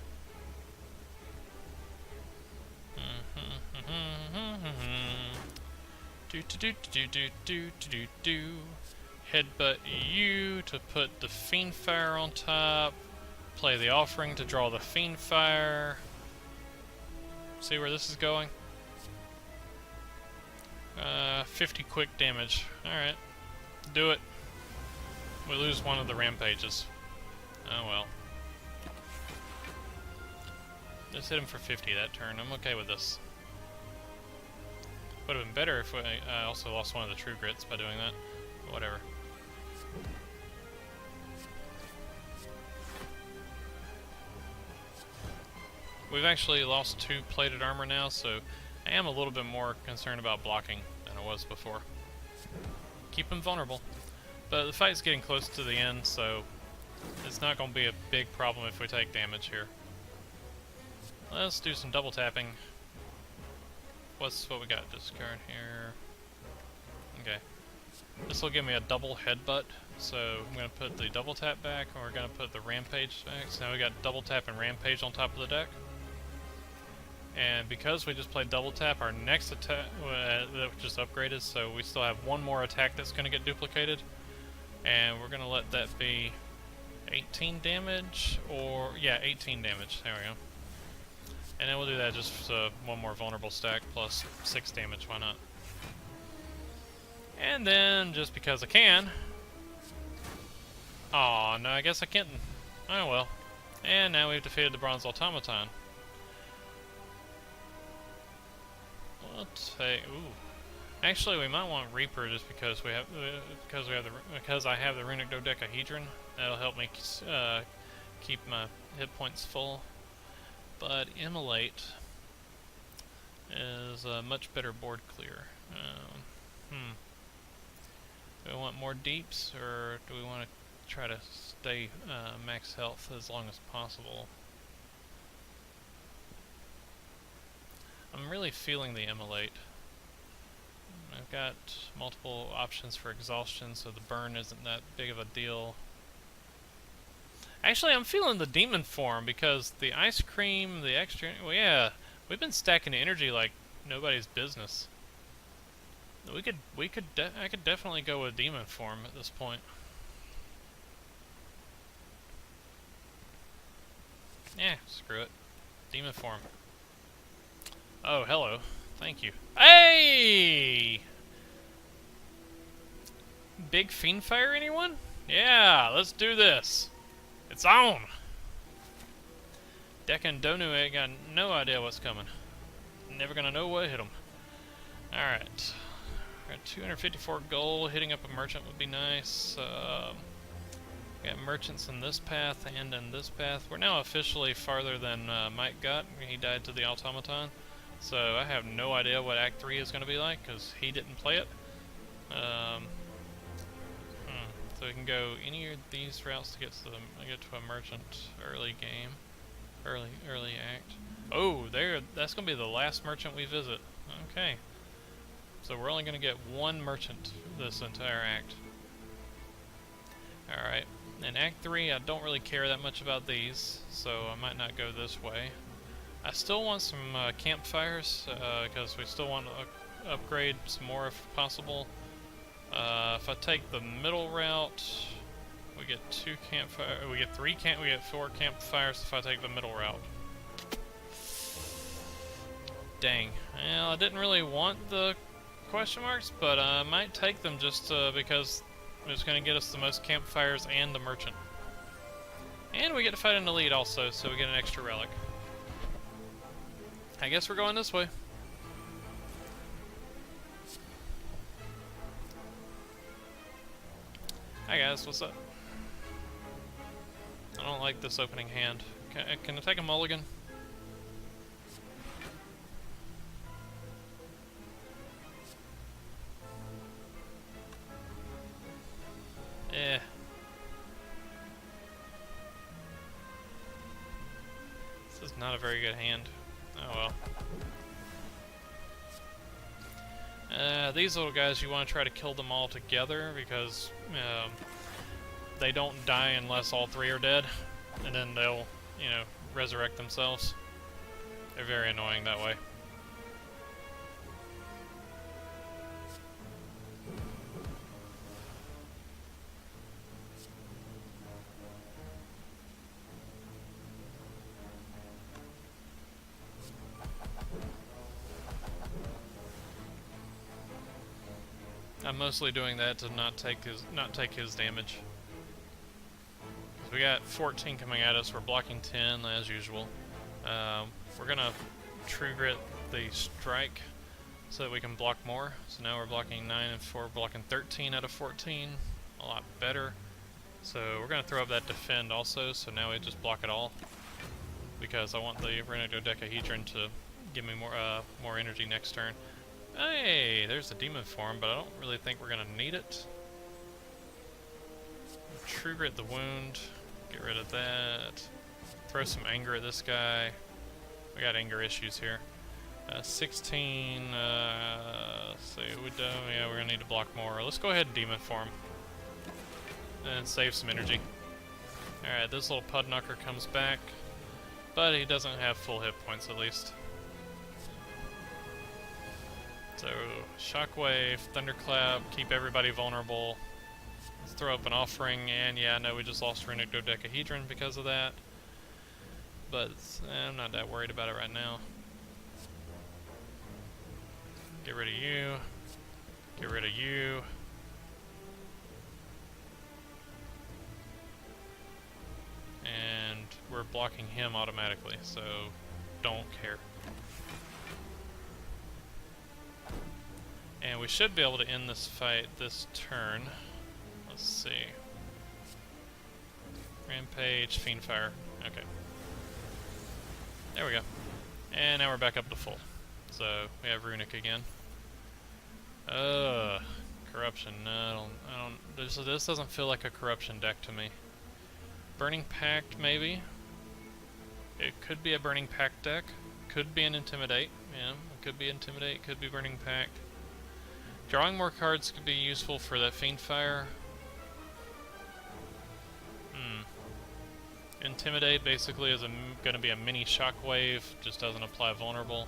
Headbutt you to put the Fiendfire on top. Play the Offering to draw the Fiendfire. See where this is going? 50 quick damage. Alright. Do it. We lose 1 of the rampages. Oh well. Let's hit him for 50 that turn. I'm okay with this. Would have been better if I also lost 1 of the True Grits by doing that. But whatever. We've actually lost 2 plated armor now, so I am a little bit more concerned about blocking than I was before. Keep him vulnerable. But the fight's getting close to the end, so it's not going to be a big problem if we take damage here. Let's do some double tapping. What's what we got? Discard here. Okay. This will give me a double headbutt. So I'm going to put the double tap back, and we're going to put the rampage back. So now we got double tap and rampage on top of the deck. And because we just played double tap, our next attack just upgraded, so we still have one more attack that's going to get duplicated. And we're going to let that be 18 damage, or yeah, 18 damage. There we go. And then we'll do that just one more vulnerable stack plus 6 damage, why not? And then, just because I can... Aw, no, I guess I can't. Oh well. And now we've defeated the Bronze Automaton. We'll take... Ooh. Actually, we might want Reaper just because because I have the Runic Dodecahedron. That'll help me keep my hit points full. But Immolate is a much better board clear. Do we want more deeps, or do we want to try to stay max health as long as possible? I'm really feeling the Immolate. I've got multiple options for exhaustion, so the burn isn't that big of a deal. Actually, I'm feeling the demon form because the ice cream, the extra... Well, yeah, we've been stacking energy like nobody's business. I could definitely go with demon form at this point. Yeah, screw it. Demon form. Oh, hello. Thank you. Hey! Big Fiendfire, anyone? Yeah, let's do this. It's on! Deca and Donu ain't got no idea what's coming. Never gonna know what hit them. Alright. Got 254 gold. Hitting up a merchant would be nice. Got merchants in this path and in this path. We're now officially farther than Mike got. He died to the automaton. So I have no idea what Act 3 is going to be like because he didn't play it. So we can go any of these routes to get to a merchant early game, early act. Oh, that's going to be the last merchant we visit. Okay. So we're only going to get one merchant this entire act. Alright, in Act 3 I don't really care that much about these, so I might not go this way. I still want some campfires, because we still want to upgrade some more if possible. If I take the middle route, we get 2 campfires, we get 4 campfires if I take the middle route. Dang. Well, I didn't really want the question marks, but I might take them just because it's going to get us the most campfires and the merchant. And we get to fight in the lead also, so we get an extra relic. I guess we're going this way. Hi guys, what's up? I don't like this opening hand. Can I take a mulligan? Eh. This is not a very good hand. Oh well. These little guys, you want to try to kill them all together because they don't die unless all 3 are dead, and then they'll, resurrect themselves. They're very annoying that way. I'm mostly doing that to not take his damage. We got 14 coming at us. We're blocking 10 as usual. We're gonna True Grit the strike so that we can block more. So now we're blocking 9 and 4, blocking 13 out of 14. A lot better. So we're gonna throw up that defend also. So now we just block it all because I want the Runic Dodecahedron to give me more energy next turn. Hey, there's the demon form, but I don't really think we're gonna need it. True Grit the wound, get rid of that. Throw some anger at this guy. We got anger issues here. 16. Let's see, yeah, we're gonna need to block more. Let's go ahead and demon form and save some energy. All right, this little Pudknocker comes back, but he doesn't have full hit points at least. So, Shockwave, Thunderclap, keep everybody vulnerable. Let's throw up an offering, and yeah, I know we just lost Runic Dodecahedron because of that. But I'm not that worried about it right now. Get rid of you. Get rid of you. And we're blocking him automatically, so don't care. And we should be able to end this fight this turn. Let's see. Rampage, Fiendfire. Okay. There we go. And now we're back up to full. So we have Runic again. Corruption. No, I don't. This doesn't feel like a corruption deck to me. Burning Pact, maybe. It could be a Burning Pact deck. Could be an Intimidate. Yeah, it could be Intimidate. Could be Burning Pact. Drawing more cards could be useful for that Fiendfire. Intimidate basically is going to be a mini Shockwave, just doesn't apply vulnerable.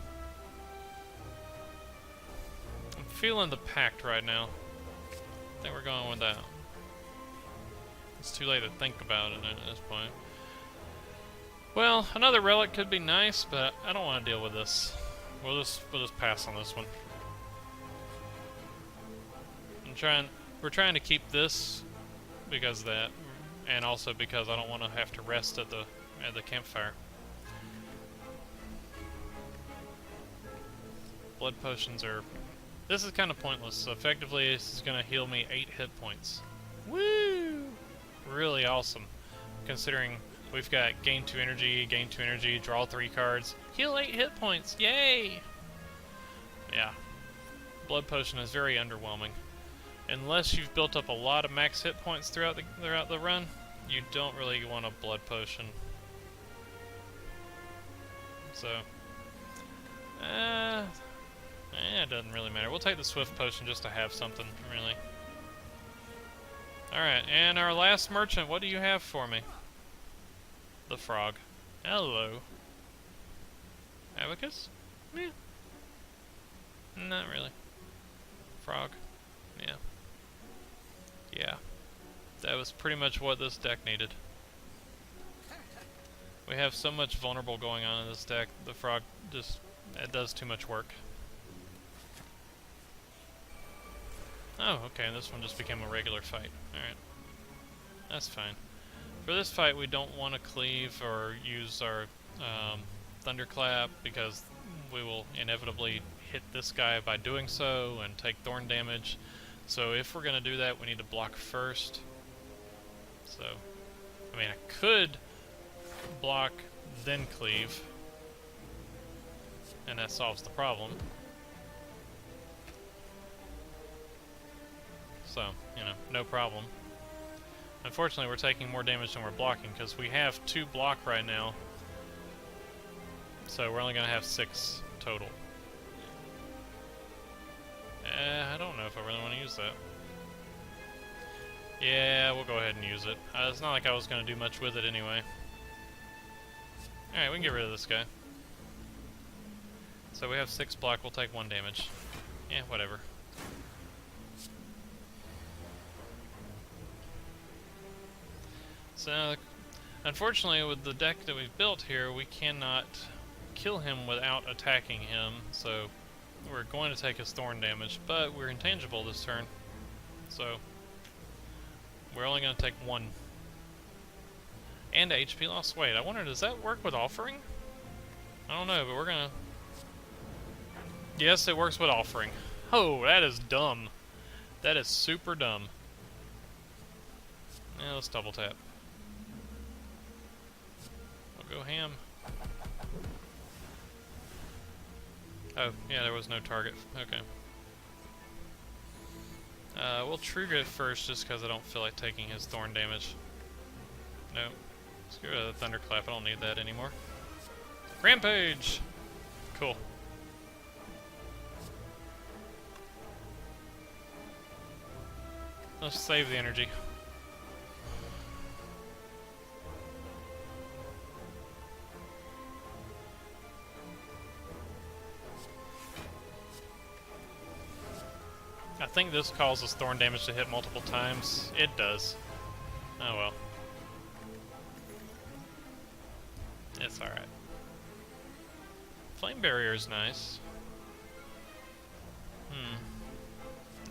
I'm feeling the Pact right now. I think we're going with that. It's too late to think about it at this point. Well, another relic could be nice, but I don't want to deal with this. We'll just pass on this one. We're trying to keep this because of that, and also because I don't want to have to rest at the campfire. Blood potions are... This is kind of pointless. So effectively, this is going to heal me 8 hit points. Woo! Really awesome, considering we've got gain 2 energy, draw 3 cards, heal 8 hit points. Yay! Yeah, blood potion is very underwhelming. Unless you've built up a lot of max hit points throughout the run, you don't really want a blood potion. So, it doesn't really matter. We'll take the swift potion just to have something, really. Alright, and our last merchant, what do you have for me? The frog. Hello. Abacus? Yeah. Not really. Frog. Yeah. Yeah. That was pretty much what this deck needed. We have so much vulnerable going on in this deck, the frog just... it does too much work. Oh, okay, this one just became a regular fight. Alright. That's fine. For this fight, we don't want to cleave or use our Thunderclap, because we will inevitably hit this guy by doing so and take thorn damage. So if we're going to do that, we need to block first. So, I mean, I could block, then cleave, and that solves the problem. So, you know, no problem. Unfortunately, we're taking more damage than we're blocking, because we have 2 block right now. So we're only going to have 6 total. I don't know if I really want to use that. Yeah, we'll go ahead and use it. It's not like I was going to do much with it anyway. Alright, we can get rid of this guy. So we have 6 block, we'll take 1 damage. Yeah, whatever. So, unfortunately, with the deck that we've built here, we cannot kill him without attacking him, so we're going to take his thorn damage, but we're intangible this turn, so we're only going to take 1. And HP loss. Wait, I wonder, does that work with offering? I don't know, but we're going to... Yes, it works with offering. Oh, that is dumb. That is super dumb. Yeah, let's double tap. We'll go ham. Oh, yeah, there was no target. Okay. We'll trigger it first just because I don't feel like taking his thorn damage. No. Let's get rid of the Thunderclap. I don't need that anymore. Rampage! Cool. Let's save the energy. think this causes thorn damage to hit multiple times. It does. Oh well. It's alright. Flame barrier is nice.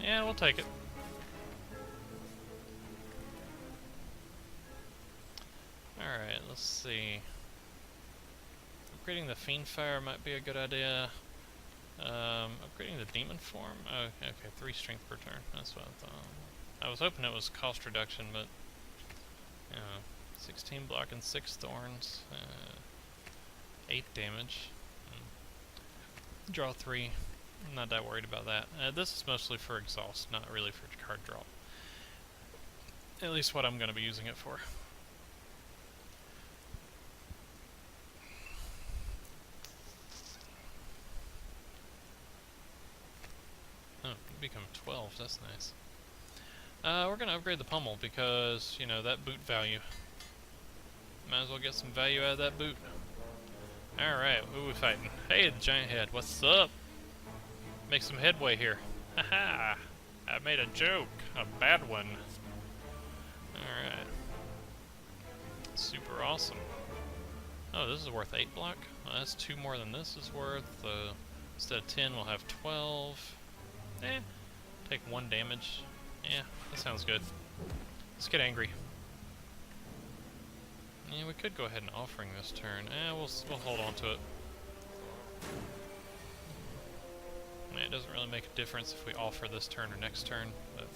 Yeah, we'll take it. Alright, let's see. Upgrading the Fiend Fire might be a good idea. Upgrading the Demon Form? Oh, okay, 3 strength per turn. That's what I thought. I was hoping it was cost reduction, but... You know, 16 block and 6 thorns. 8 damage. Draw 3. I'm not that worried about that. This is mostly for exhaust, not really for card draw. At least what I'm going to be using it for. Oh, become 12. That's nice. We're going to upgrade the pommel because, you know, that boot value. Might as well get some value out of that boot. Alright, who are we fighting? Hey, the giant head, what's up? Make some headway here. Haha! I made a joke. A bad one. Alright. Super awesome. Oh, this is worth 8 block? Well, that's 2 more than this is worth. Instead of 10, we'll have 12. Take 1 damage. Yeah, that sounds good. Let's get angry. Yeah, we could go ahead and offering this turn. We'll hold on to it. It doesn't really make a difference if we offer this turn or next turn, but...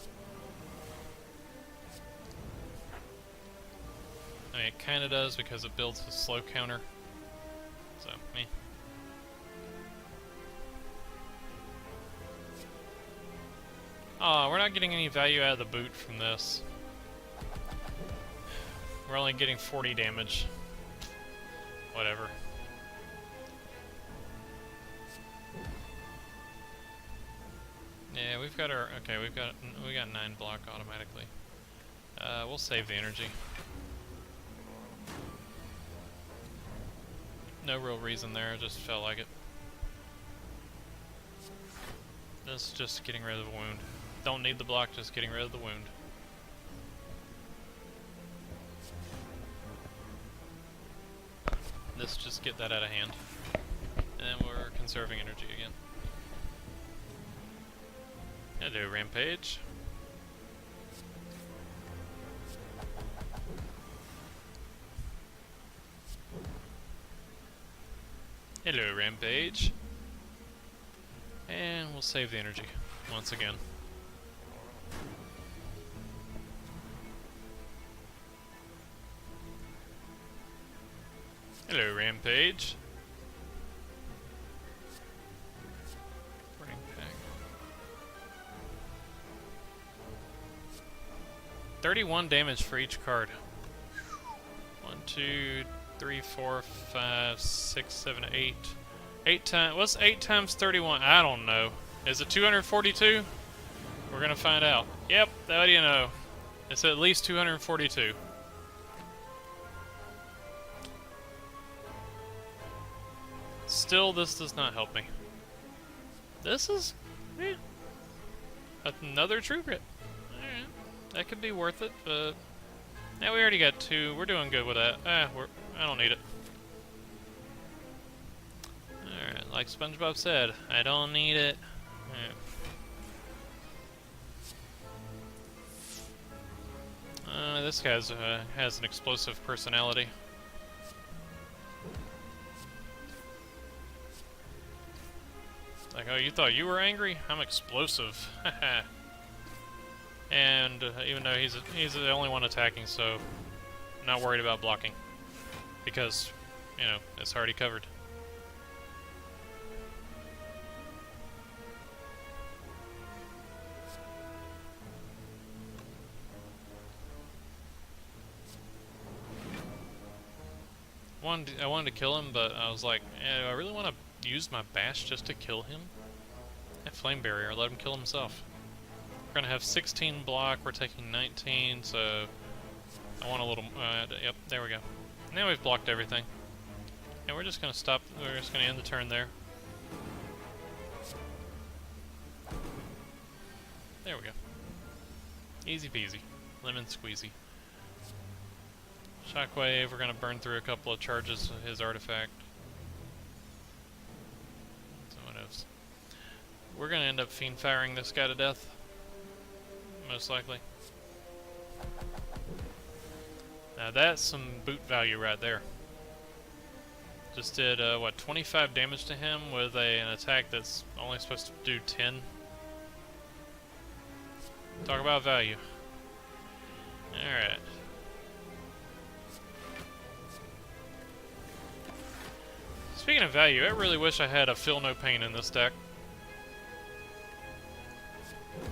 I mean, it kinda does because it builds a slow counter. So, meh. Aw, we're not getting any value out of the boot from this. We're only getting 40 damage. Whatever. Yeah, we've got our... Okay, we got 9 block automatically. We'll save the energy. No real reason there, it just felt like it. This is just getting rid of the wound. Don't need the block, just getting rid of the wound. Let's just get that out of hand. And we're conserving energy again. Hello, Rampage. Hello, Rampage. And we'll save the energy once again. Hello, Rampage. Bring back. 31 damage for each card. 1, 2, 3, 4, 5, 6, 7, 8. 8 times. What's 8 times 31? I don't know. Is it 242? We're gonna find out. Yep, how do you know? It's at least 242. Still, this does not help me. This is... another true grit. Alright. That could be worth it, but... Yeah, we already got 2. We're doing good with that. I don't need it. Alright, like SpongeBob said, I don't need it. This guy has an explosive personality. Like, oh, you thought you were angry? I'm explosive. And even though he's the only one attacking, so I'm not worried about blocking. Because, you know, it's already covered. I wanted to kill him, but I was like, do I really want to use my bash just to kill him? That flame barrier, let him kill himself. We're gonna have 16 block, we're taking 19, so I want a little, yep, there we go. Now we've blocked everything. And we're just gonna stop, we're just gonna end the turn there. There we go. Easy peasy. Lemon squeezy. Shockwave, we're gonna burn through a couple of charges of his artifact. So what else? We're gonna end up fiend firing this guy to death. Most likely. Now that's some boot value right there. Just did, what, 25 damage to him with an attack that's only supposed to do 10? Talk about value. Alright. Speaking of value, I really wish I had a Feel No Pain in this deck.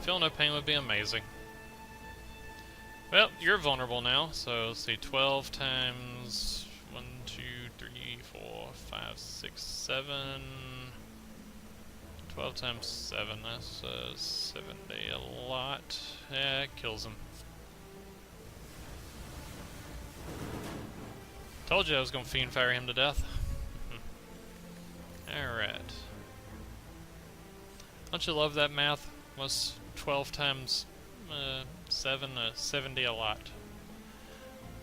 Feel No Pain would be amazing. Well, you're vulnerable now, so let's see, 12 times 1, 2, 3, 4, 5, 6, 7. 12 times 7, that's 70 a lot. Yeah, it kills him. Told you I was going to fiend fire him to death. Alright. Don't you love that math? What's 12 times 7? 70 a lot.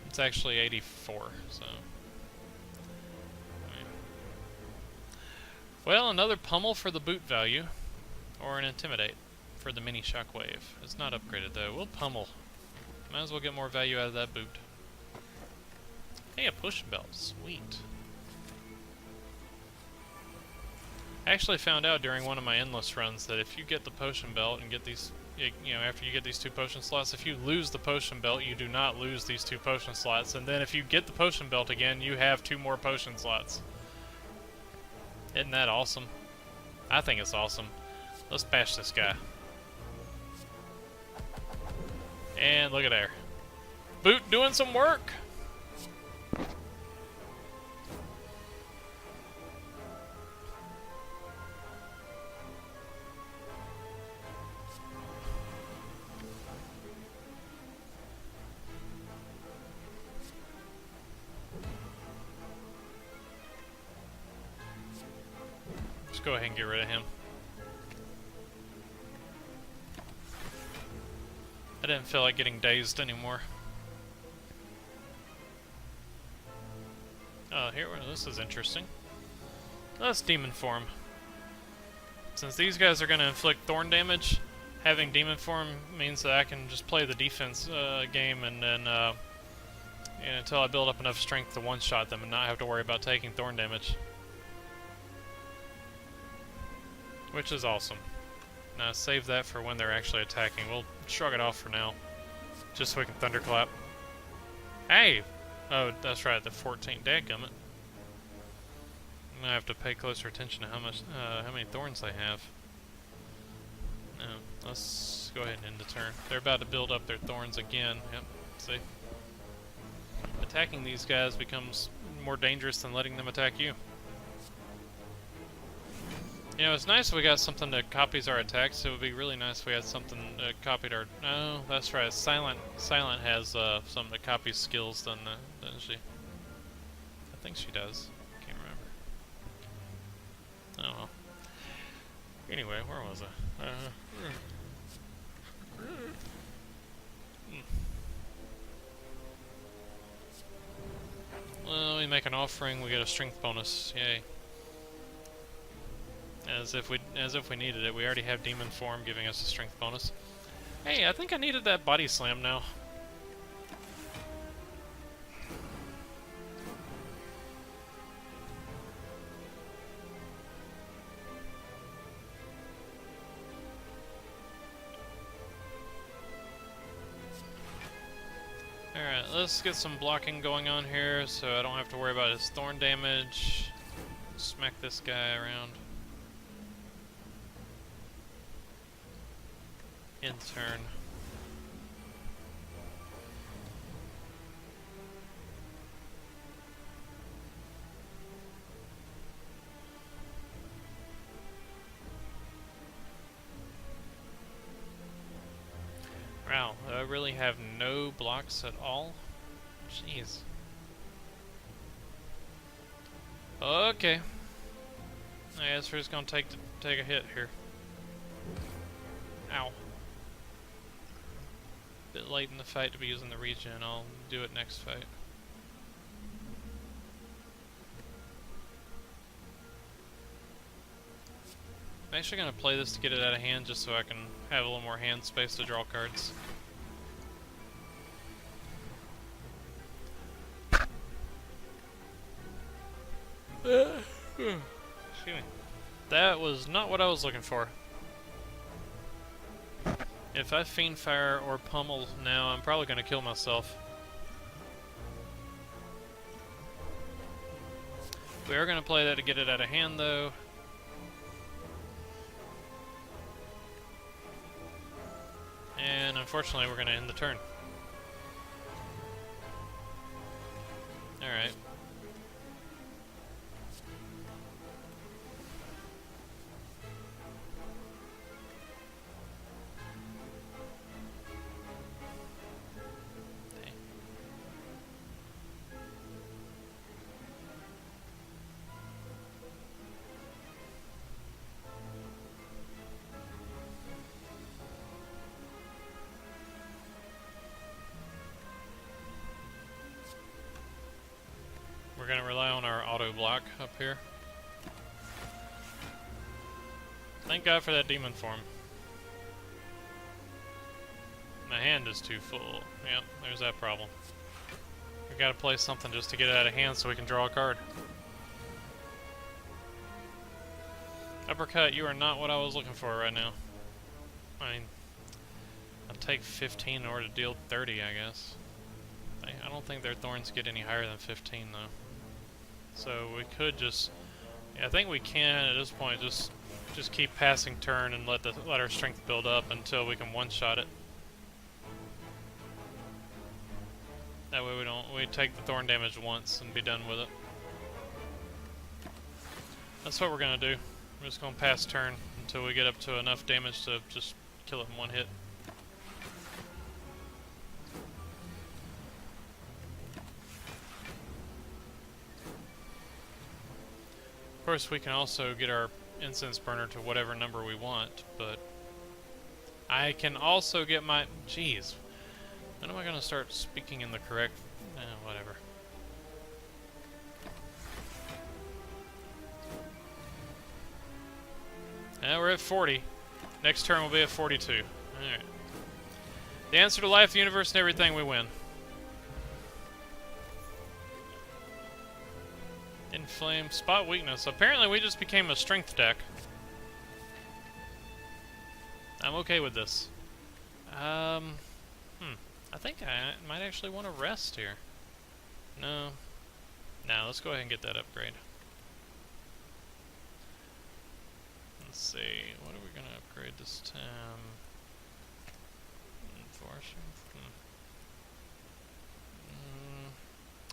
It's actually 84, so... Well, another pummel for the boot value, or an intimidate for the mini shockwave. It's not upgraded though. We'll pummel. Might as well get more value out of that boot. Hey, a push belt. Sweet. I actually found out during one of my endless runs that if you get the potion belt and get these, you know, after you get these 2 potion slots, if you lose the potion belt, you do not lose these 2 potion slots. And then if you get the potion belt again, you have 2 more potion slots. Isn't that awesome? I think it's awesome. Let's bash this guy. And look at there. Boot doing some work! Go ahead and get rid of him. I didn't feel like getting dazed anymore. Oh, this is interesting. That's demon form. Since these guys are going to inflict thorn damage, having demon form means that I can just play the defense game and then until I build up enough strength to one-shot them and not have to worry about taking thorn damage. Which is awesome. Now save that for when they're actually attacking. We'll shrug it off for now. Just so we can thunderclap. Hey! Oh, that's right, the 14. Dadgummit. I'm gonna have to pay closer attention to how many thorns they have. No, let's go ahead and end the turn. They're about to build up their thorns again. Yep, see? Attacking these guys becomes more dangerous than letting them attack you. You know, it's nice if we got something that copies our attacks. It would be really nice if we had something that copied our... No, that's right. Silent has something that copies skills, doesn't she? I think she does. Can't remember. Oh well. Anyway, where was I? Well, we make an offering, we get a strength bonus. Yay. As if we needed it. We already have demon form giving us a strength bonus. Hey, I think I needed that body slam now. Alright, let's get some blocking going on here so I don't have to worry about his thorn damage. Smack this guy around. End turn. Wow, I really have no blocks at all? Jeez. Okay. I guess we're just gonna take a hit here. Ow. bit late in the fight to be using the regen. I'll do it next fight. I'm actually going to play this to get it out of hand just so I can have a little more hand space to draw cards. Excuse me. That was not what I was looking for. If I Fiend Fire or Pummel now, I'm probably going to kill myself. We are going to play that to get it out of hand, though. And unfortunately, we're going to end the turn. Alright. We're going to rely on our auto block up here. Thank God for that demon form. My hand is too full. Yep, there's that problem. We gotta play something just to get it out of hand so we can draw a card. Uppercut, you are not what I was looking for right now. I mean, I'll take 15 in order to deal 30, I guess. I don't think their thorns get any higher than 15, though. So we could just... Yeah, I think we can, at this point, just keep passing turn and let our strength build up until we can one-shot it. That way we take the thorn damage once and be done with it. That's what we're gonna do. We're just gonna pass turn until we get up to enough damage to just kill it in one hit. Of course, we can also get our incense burner to whatever number we want, but I can also get my... Jeez. When am I going to start speaking in the correct... whatever. Now we're at 40. Next turn will be at 42. Alright. The answer to life, the universe, and everything, we win. Inflame, spot weakness. Apparently we just became a strength deck. I'm okay with this. I think I might actually want to rest here. No. Now let's go ahead and get that upgrade. Let's see, what are we going to upgrade this time?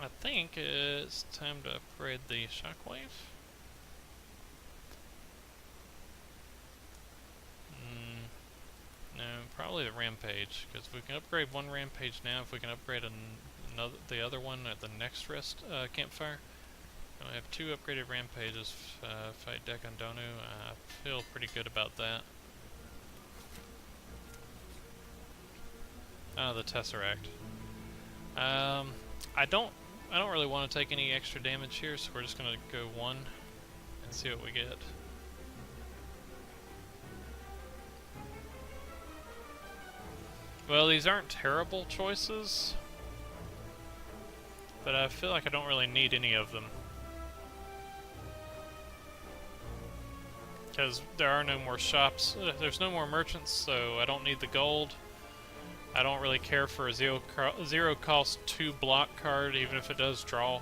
I think it's time to upgrade the shockwave. No, probably the rampage, because we can upgrade one rampage now. If we can upgrade the other one at the next rest campfire. We have 2 upgraded rampages. Fight Dekon Donu. I feel pretty good about that. Oh, the Tesseract. I don't really want to take any extra damage here, so we're just gonna go 1 and see what we get. Well, these aren't terrible choices, but I feel like I don't really need any of them. Because there are no more shops, there's no more merchants, so I don't need the gold. I don't really care for a zero cost 2 block card, even if it does draw.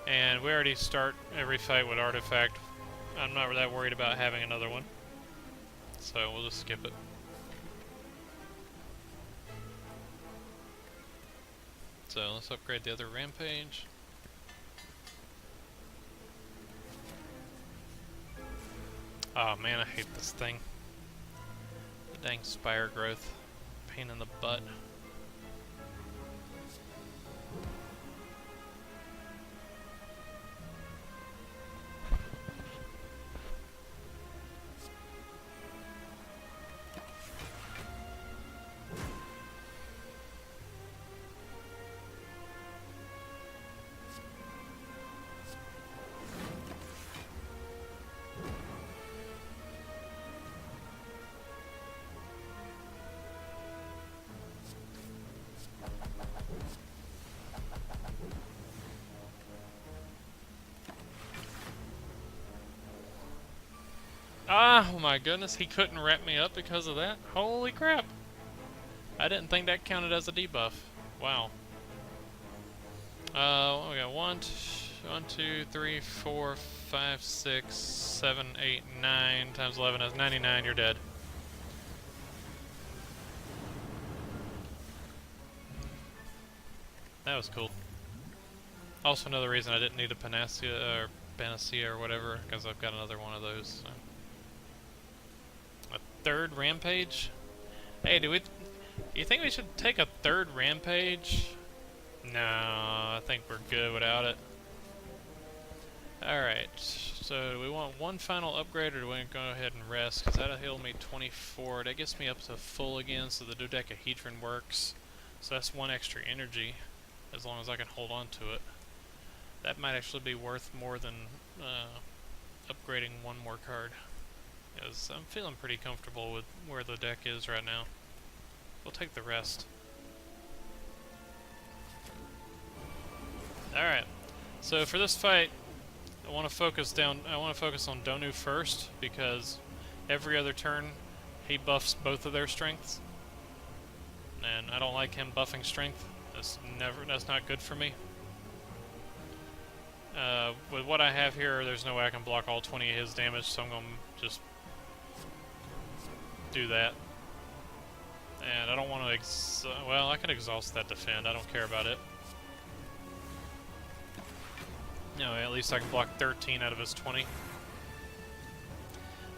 And we already start every fight with artifact. I'm not that worried about having another one, so we'll just skip it. So let's upgrade the other rampage. Oh man, I hate this thing. The dang spire growth. Pain in the butt. Ah, oh my goodness, he couldn't wrap me up because of that? Holy crap. I didn't think that counted as a debuff. Wow. We got 1, 2, 3, 4, 5, 6, 7, 8, 9 times 11 is 99. You're dead. That was cool. Also, another reason I didn't need a Panacea or whatever, because I've got another one of those. So. A third rampage? Hey, do you think we should take a third rampage? No, I think we're good without it. Alright, so do we want one final upgrade, or do we want to go ahead and rest? Because that'll heal me 24. That gets me up to full again, so the dodecahedron works. So that's 1 extra energy, as long as I can hold on to it. That might actually be worth more than upgrading 1 more card. Because I'm feeling pretty comfortable with where the deck is right now. We'll take the rest. Alright, so for this fight, I want to focus on Donu first, because every other turn he buffs both of their strengths. And I don't like him buffing strength. That's not good for me. With what I have here, there's no way I can block all 20 of his damage, so I'm going to just do that. And I don't want to well, I can exhaust that defend. I don't care about it. No, at least I can block 13 out of his 20.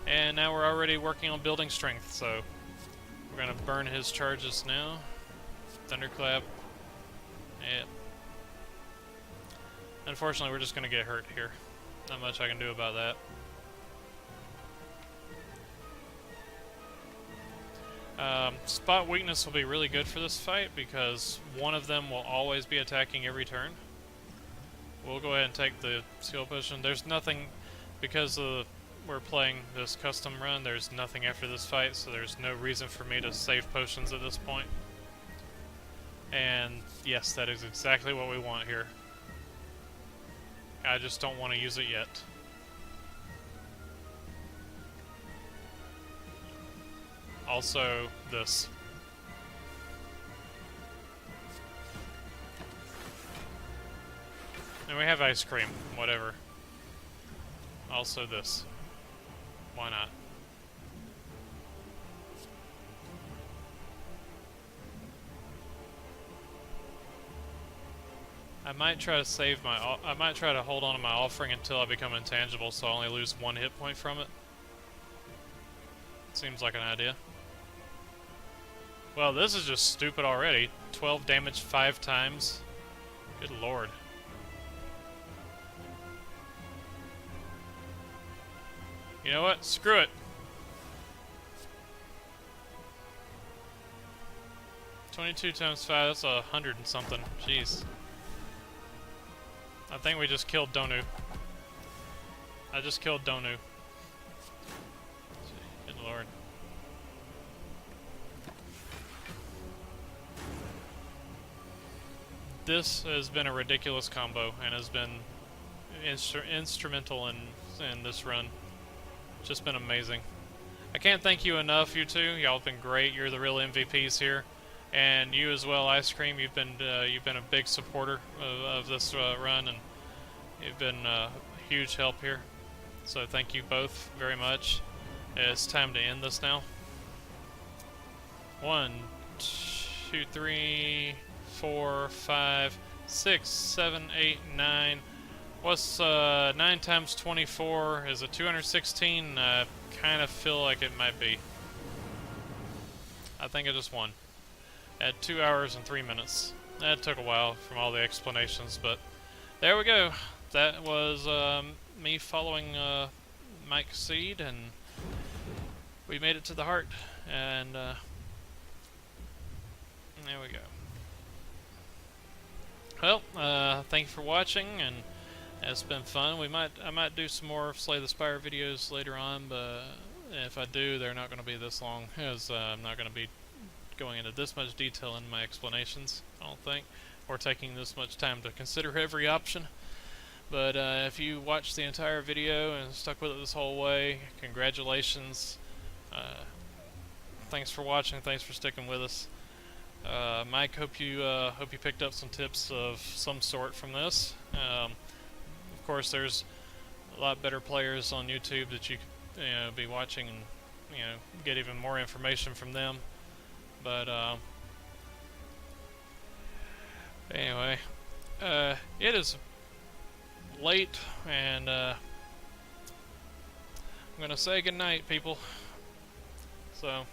And now we're already working on building strength, so we're going to burn his charges now. Thunderclap. Yep. Unfortunately, we're just going to get hurt here. Not much I can do about that. Spot weakness will be really good for this fight because one of them will always be attacking every turn. We'll go ahead and take the skill potion. There's nothing, because we're playing this custom run, there's nothing after this fight, so there's no reason for me to save potions at this point. And yes, that is exactly what we want here. I just don't want to use it yet. Also, this. And we have ice cream, whatever. Also this. Why not? I might try to hold on to my offering until I become intangible, so I only lose 1 hit point from it. Seems like an idea. Well, this is just stupid already. 12 damage 5 times. Good lord. You know what? Screw it. 22 times 5, that's 100 and something. Jeez. I think we just killed Donu. I just killed Donu. Good lord. This has been a ridiculous combo and has been instrumental in this run. Just been amazing. I can't thank you enough, you two. Y'all have been great. You're the real MVPs here, and you as well, Ice Cream. You've been a big supporter of this run, and you've been a huge help here. So thank you both very much. It's time to end this now. 1, 2, 3, 4, 5, 6, 7, 8, 9. What's 9 times 24? Is it 216? I kind of feel like it might be. I think I just won. At 2 hours and 3 minutes. That took a while from all the explanations, but there we go. That was me following Mike Seed, and we made it to the heart. And there we go. Well, thank you for watching, and it's been fun. I might do some more Slay the Spire videos later on, but if I do, they're not going to be this long, as I'm not going to be going into this much detail in my explanations, I don't think, or taking this much time to consider every option. But if you watched the entire video and stuck with it this whole way, congratulations. Thanks for watching. Thanks for sticking with us. Mike, hope you picked up some tips of some sort from this. Of course, there's a lot better players on YouTube that you could be watching and get even more information from them. But anyway, it is late, and I'm gonna say goodnight, people. So